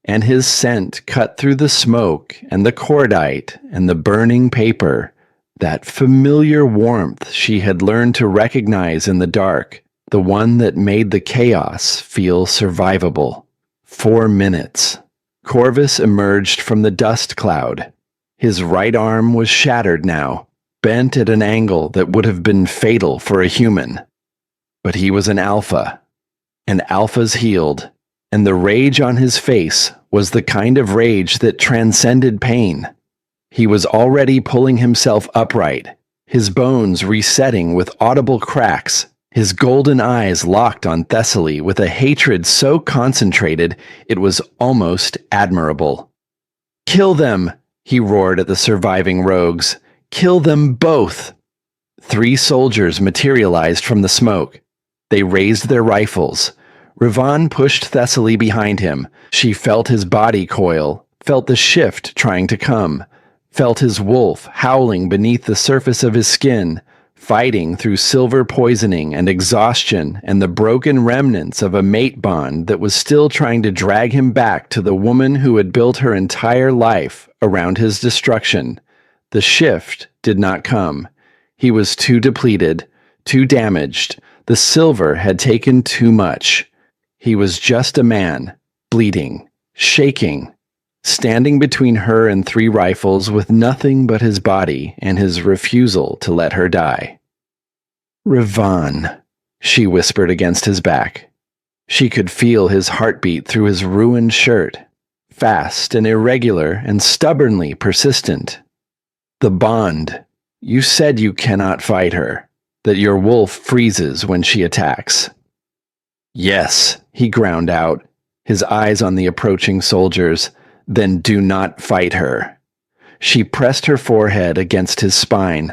and his scent cut through the smoke and the cordite and the burning paper, that familiar warmth she had learned to recognize in the dark, the one that made the chaos feel survivable. 4 minutes. Corvus emerged from the dust cloud. His right arm was shattered now, bent at an angle that would have been fatal for a human. But he was an alpha, and alphas healed, and the rage on his face was the kind of rage that transcended pain. He was already pulling himself upright, his bones resetting with audible cracks, his golden eyes locked on Thessaly with a hatred so concentrated it was almost admirable. "Kill them!" he roared at the surviving rogues. "Kill them both!" 3 soldiers materialized from the smoke. They raised their rifles. Ravan pushed Thessaly behind him. She felt his body coil, felt the shift trying to come. felt his wolf howling beneath the surface of his skin, fighting through silver poisoning and exhaustion and the broken remnants of a mate bond that was still trying to drag him back to the woman who had built her entire life around his destruction. The shift did not come. He was too depleted, too damaged. The silver had taken too much. He was just a man, bleeding, shaking, standing between her and 3 rifles with nothing but his body and his refusal to let her die. "Rivan," she whispered against his back. She could feel his heartbeat through his ruined shirt, fast and irregular and stubbornly persistent. "The bond. You said you cannot fight her, that your wolf freezes when she attacks." "Yes," he ground out, his eyes on the approaching soldiers. "Then do not fight her." She pressed her forehead against his spine.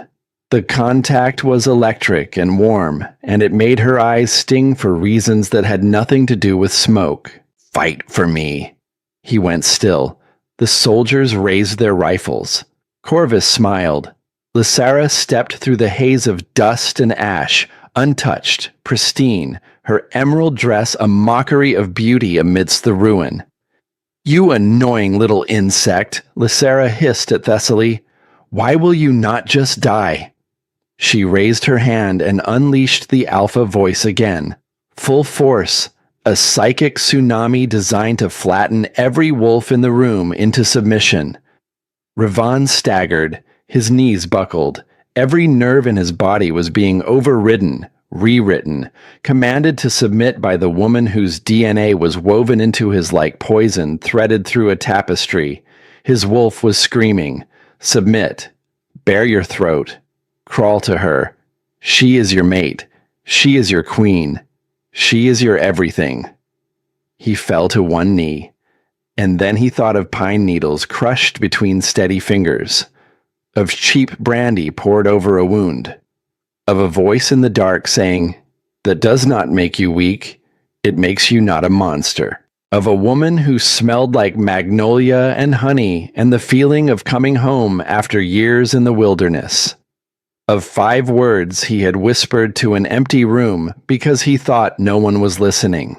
The contact was electric and warm, and it made her eyes sting for reasons that had nothing to do with smoke. "Fight for me." He went still. The soldiers raised their rifles. Corvus smiled. Lysara stepped through the haze of dust and ash, untouched, pristine, her emerald dress a mockery of beauty amidst the ruin. "You annoying little insect," Lysara hissed at Thessaly. "Why will you not just die?" She raised her hand and unleashed the alpha voice again. Full force, a psychic tsunami designed to flatten every wolf in the room into submission. Rivan staggered, his knees buckled. Every nerve in his body was being overridden, rewritten, commanded to submit by the woman whose DNA was woven into his like poison threaded through a tapestry. His wolf was screaming, "Submit. Bare your throat. Crawl to her. She is your mate. She is your queen. She is your everything." He fell to one knee, and then he thought of pine needles crushed between steady fingers, of cheap brandy poured over a wound, of a voice in the dark saying, "That does not make you weak, it makes you not a monster," of a woman who smelled like magnolia and honey and the feeling of coming home after years in the wilderness, of 5 words he had whispered to an empty room because he thought no one was listening.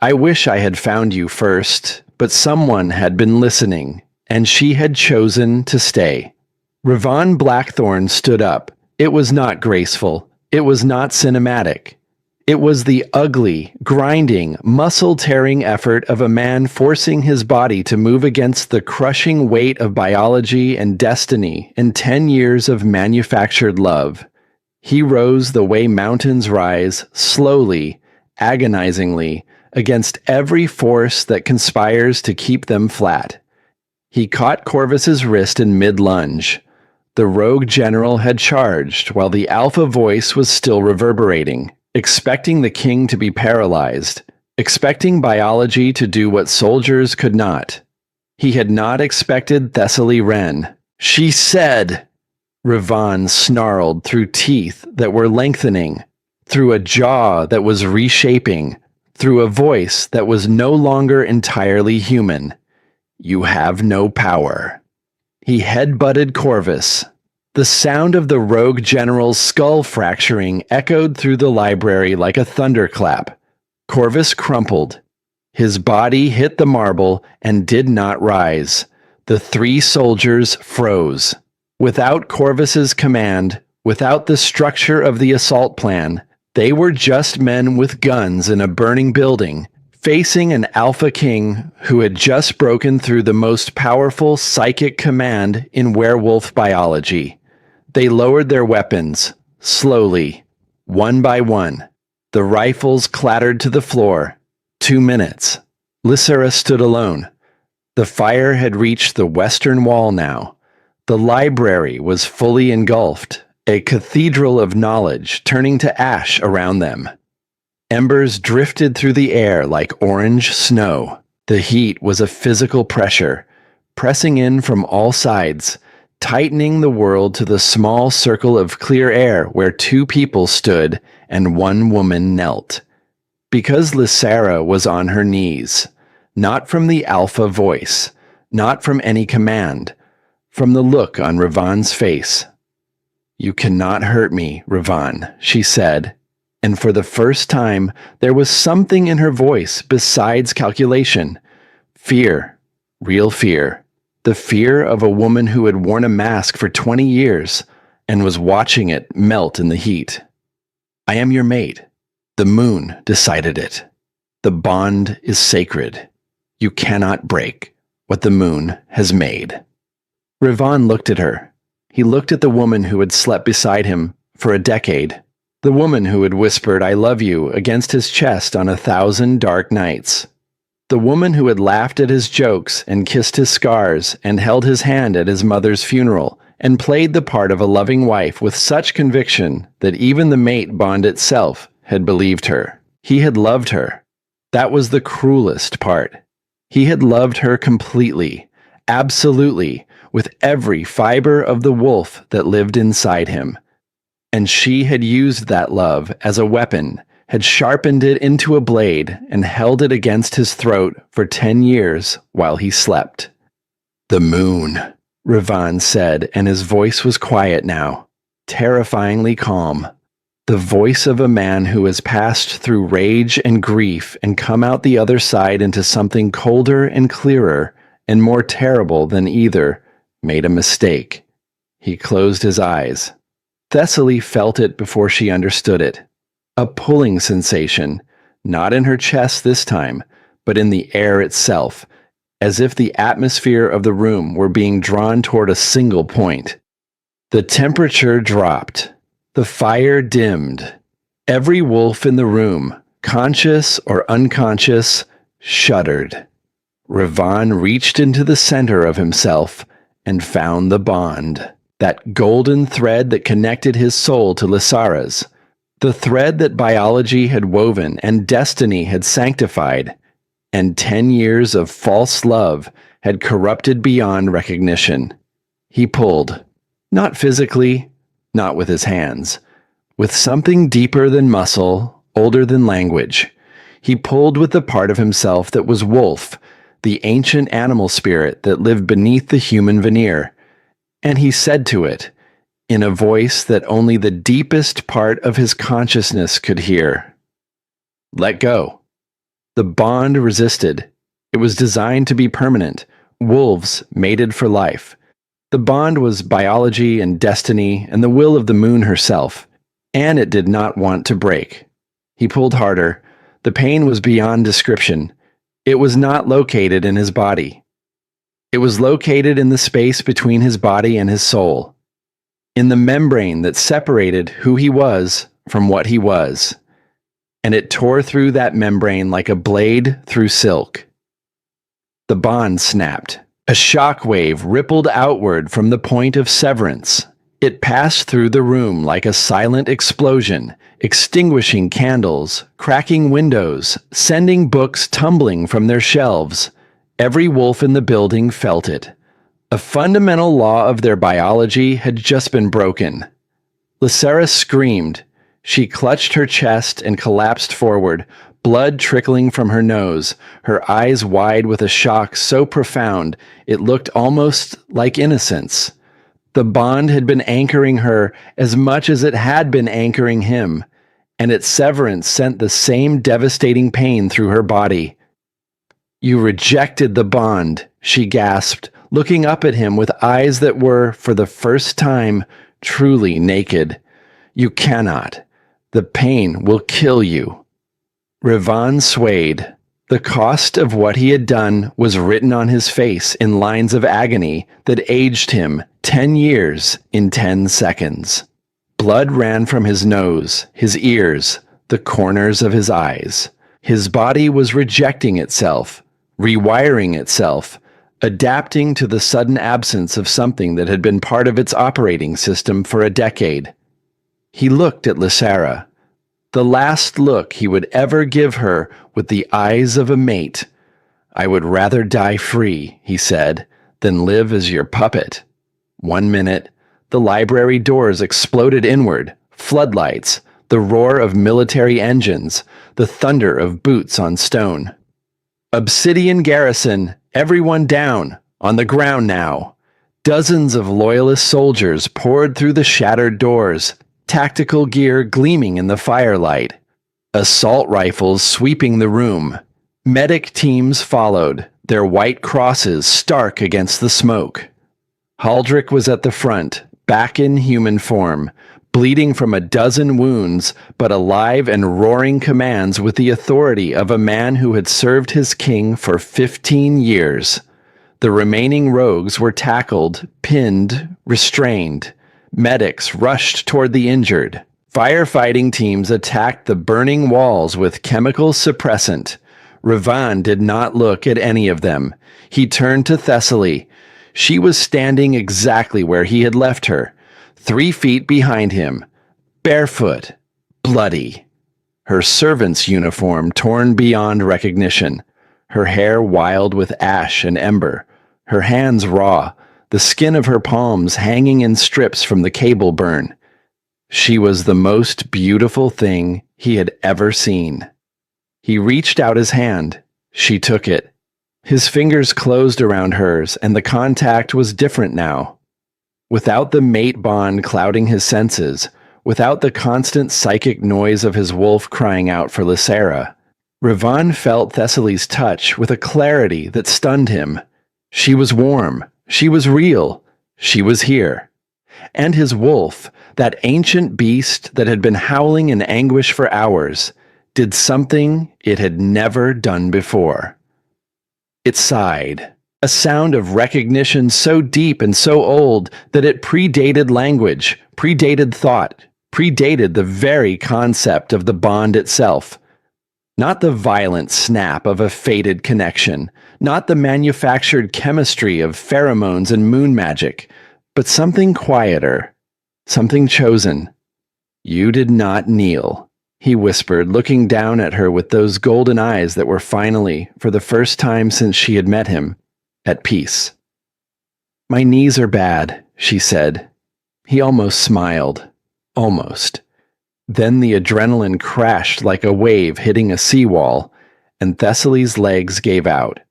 "I wish I had found you first, but someone had been listening, and she had chosen to stay." Rivan Blackthorn stood up. It was not graceful. It was not cinematic. It was the ugly, grinding, muscle-tearing effort of a man forcing his body to move against the crushing weight of biology and destiny in 10 years of manufactured love. He rose the way mountains rise, slowly, agonizingly, against every force that conspires to keep them flat. He caught Corvus's wrist in mid-lunge. The rogue general had charged while the alpha voice was still reverberating, expecting the king to be paralyzed, expecting biology to do what soldiers could not. He had not expected Thessaly Wren. "She said," Rivan snarled through teeth that were lengthening, through a jaw that was reshaping, through a voice that was no longer entirely human, "You have no power." He headbutted Corvus. The sound of the rogue general's skull fracturing echoed through the library like a thunderclap. Corvus crumpled. His body hit the marble and did not rise. The 3 soldiers froze. Without Corvus's command, without the structure of the assault plan, they were just men with guns in a burning building, facing an alpha king who had just broken through the most powerful psychic command in werewolf biology. They lowered their weapons, slowly, one by one. The rifles clattered to the floor. 2 minutes. Lysara stood alone. The fire had reached the western wall now. The library was fully engulfed, a cathedral of knowledge turning to ash around them. Embers drifted through the air like orange snow. The heat was a physical pressure, pressing in from all sides, tightening the world to the small circle of clear air where 2 people stood and 1 woman knelt. Because Lysara was on her knees, not from the alpha voice, not from any command, from the look on Ravan's face. "You cannot hurt me, Ravan," she said, and for the first time there was something in her voice besides calculation. Fear, real fear, the fear of a woman who had worn a mask for 20 years and was watching it melt in the heat. "I am your mate. The moon decided it. The bond is sacred. You cannot break what the moon has made." Ravan looked at her. He looked at the woman who had slept beside him for a decade, the woman who had whispered "I love you" against his chest on 1,000 dark nights, the woman who had laughed at his jokes and kissed his scars and held his hand at his mother's funeral and played the part of a loving wife with such conviction that even the mate bond itself had believed her. He had loved her. That was the cruelest part. He had loved her completely, absolutely, with every fiber of the wolf that lived inside him. And she had used that love as a weapon, had sharpened it into a blade, and held it against his throat for 10 years while he slept. "The moon," Ravan said, and his voice was quiet now, terrifyingly calm. The voice of a man who has passed through rage and grief and come out the other side into something colder and clearer and more terrible than either, made a mistake. He closed his eyes. Thessaly felt it before she understood it. A pulling sensation, not in her chest this time, but in the air itself, as if the atmosphere of the room were being drawn toward a single point. The temperature dropped. The fire dimmed. Every wolf in the room, conscious or unconscious, shuddered. Ravan reached into the center of himself and found the bond, that golden thread that connected his soul to Lysara's, the thread that biology had woven and destiny had sanctified, and 10 years of false love had corrupted beyond recognition. He pulled, not physically, not with his hands, with something deeper than muscle, older than language. He pulled with the part of himself that was wolf, the ancient animal spirit that lived beneath the human veneer, and he said to it, in a voice that only the deepest part of his consciousness could hear, "Let go." The bond resisted. It was designed to be permanent. Wolves mated for life. The bond was biology and destiny and the will of the moon herself, and it did not want to break. He pulled harder. The pain was beyond description. It was not located in his body. It was located in the space between his body and his soul, in the membrane that separated who he was from what he was, and it tore through that membrane like a blade through silk. The bond snapped. A shock wave rippled outward from the point of severance. It passed through the room like a silent explosion, extinguishing candles, cracking windows, sending books tumbling from their shelves. Every wolf in the building felt it. A fundamental law of their biology had just been broken. Lysara screamed. She clutched her chest and collapsed forward, blood trickling from her nose, her eyes wide with a shock so profound it looked almost like innocence. The bond had been anchoring her as much as it had been anchoring him, and its severance sent the same devastating pain through her body. "You rejected the bond," she gasped, looking up at him with eyes that were, for the first time, truly naked. "You cannot. The pain will kill you." Ravan swayed. The cost of what he had done was written on his face in lines of agony that aged him 10 years in 10 seconds. Blood ran from his nose, his ears, the corners of his eyes. His body was rejecting itself, rewiring itself, adapting to the sudden absence of something that had been part of its operating system for a decade. He looked at Lysara, the last look he would ever give her with the eyes of a mate. "I would rather die free," he said, "than live as your puppet." 1 minute, the library doors exploded inward, floodlights, the roar of military engines, the thunder of boots on stone. "Obsidian garrison, everyone down, on the ground now." Dozens of loyalist soldiers poured through the shattered doors, tactical gear gleaming in the firelight. Assault rifles sweeping the room. Medic teams followed, their white crosses stark against the smoke. Haldrick was at the front, back in human form, bleeding from a dozen wounds, but alive and roaring commands with the authority of a man who had served his king for 15 years. The remaining rogues were tackled, pinned, restrained. Medics rushed toward the injured. Firefighting teams attacked the burning walls with chemical suppressant. Ravan did not look at any of them. He turned to Thessaly. She was standing exactly where he had left her, 3 feet behind him, barefoot, bloody. Her servant's uniform torn beyond recognition, her hair wild with ash and ember, her hands raw, the skin of her palms hanging in strips from the cable burn. She was the most beautiful thing he had ever seen. He reached out his hand. She took it. His fingers closed around hers, and the contact was different now. Without the mate bond clouding his senses, without the constant psychic noise of his wolf crying out for Lysera, Ravan felt Thessaly's touch with a clarity that stunned him. She was warm. She was real. She was here. And his wolf, that ancient beast that had been howling in anguish for hours, did something it had never done before. It sighed, a sound of recognition so deep and so old that it predated language, predated thought, predated the very concept of the bond itself. Not the violent snap of a fated connection, not the manufactured chemistry of pheromones and moon magic, but something quieter, something chosen. "You did not kneel," he whispered, looking down at her with those golden eyes that were finally, for the first time since she had met him, at peace. "My knees are bad," she said. He almost smiled. Almost. Then the adrenaline crashed like a wave hitting a seawall, and Thessaly's legs gave out.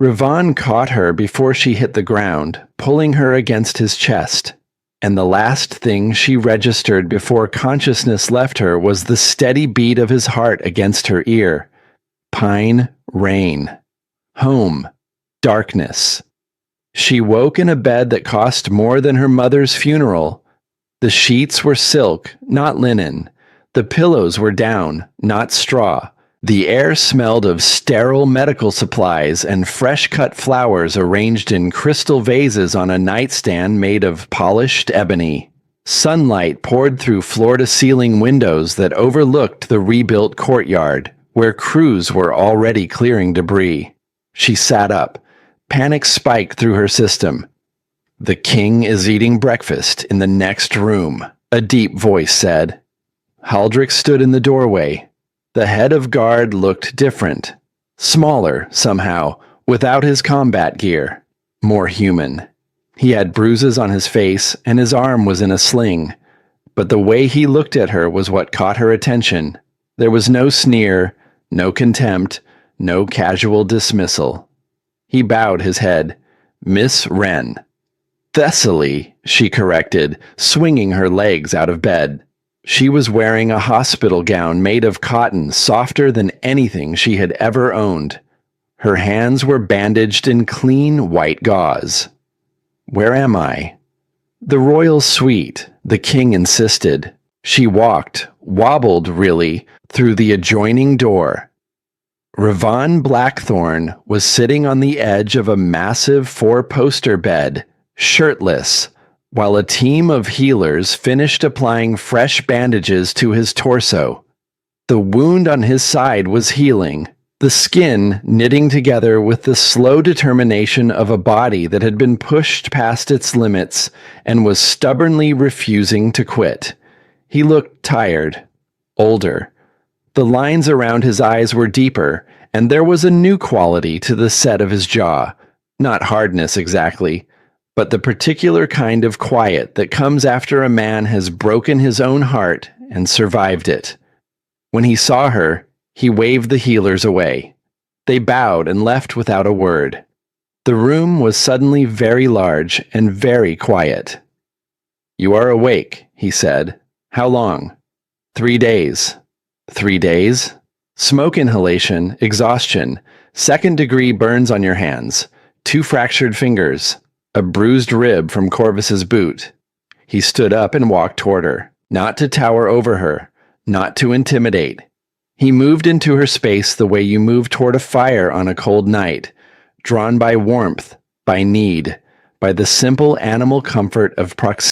Ravan caught her before she hit the ground, pulling her against his chest, and the last thing she registered before consciousness left her was the steady beat of his heart against her ear. Pine, rain. Home. Darkness. She woke in a bed that cost more than her mother's funeral. The sheets were silk, not linen. The pillows were down, not straw. The air smelled of sterile medical supplies and fresh-cut flowers arranged in crystal vases on a nightstand made of polished ebony. Sunlight poured through floor-to-ceiling windows that overlooked the rebuilt courtyard, where crews were already clearing debris. She sat up. Panic spiked through her system. "The king is eating breakfast in the next room," a deep voice said. Haldrick stood in the doorway. The head of guard looked different. Smaller, somehow, without his combat gear. More human. He had bruises on his face, and his arm was in a sling. But the way he looked at her was what caught her attention. There was no sneer, no contempt, no casual dismissal. He bowed his head. "Miss Wren." "Thessaly," she corrected, swinging her legs out of bed. She was wearing a hospital gown made of cotton softer than anything she had ever owned. Her hands were bandaged in clean white gauze. "Where am I?" "The royal suite," the king insisted. She walked, wobbled really, through the adjoining door. Ravan Blackthorn was sitting on the edge of a massive 4-poster bed, shirtless, while a team of healers finished applying fresh bandages to his torso. The wound on his side was healing, the skin knitting together with the slow determination of a body that had been pushed past its limits and was stubbornly refusing to quit. He looked tired, older. The lines around his eyes were deeper, and there was a new quality to the set of his jaw. Not hardness exactly, but the particular kind of quiet that comes after a man has broken his own heart and survived it. When he saw her, he waved the healers away. They bowed and left without a word. The room was suddenly very large and very quiet. "You are awake," he said. "How long?" 3 days. 3 days? Smoke inhalation, exhaustion, second-degree burns on your hands, 2 fractured fingers, a bruised rib from Corvus's boot. He stood up and walked toward her, not to tower over her, not to intimidate. He moved into her space the way you move toward a fire on a cold night, drawn by warmth, by need, by the simple animal comfort of proximity.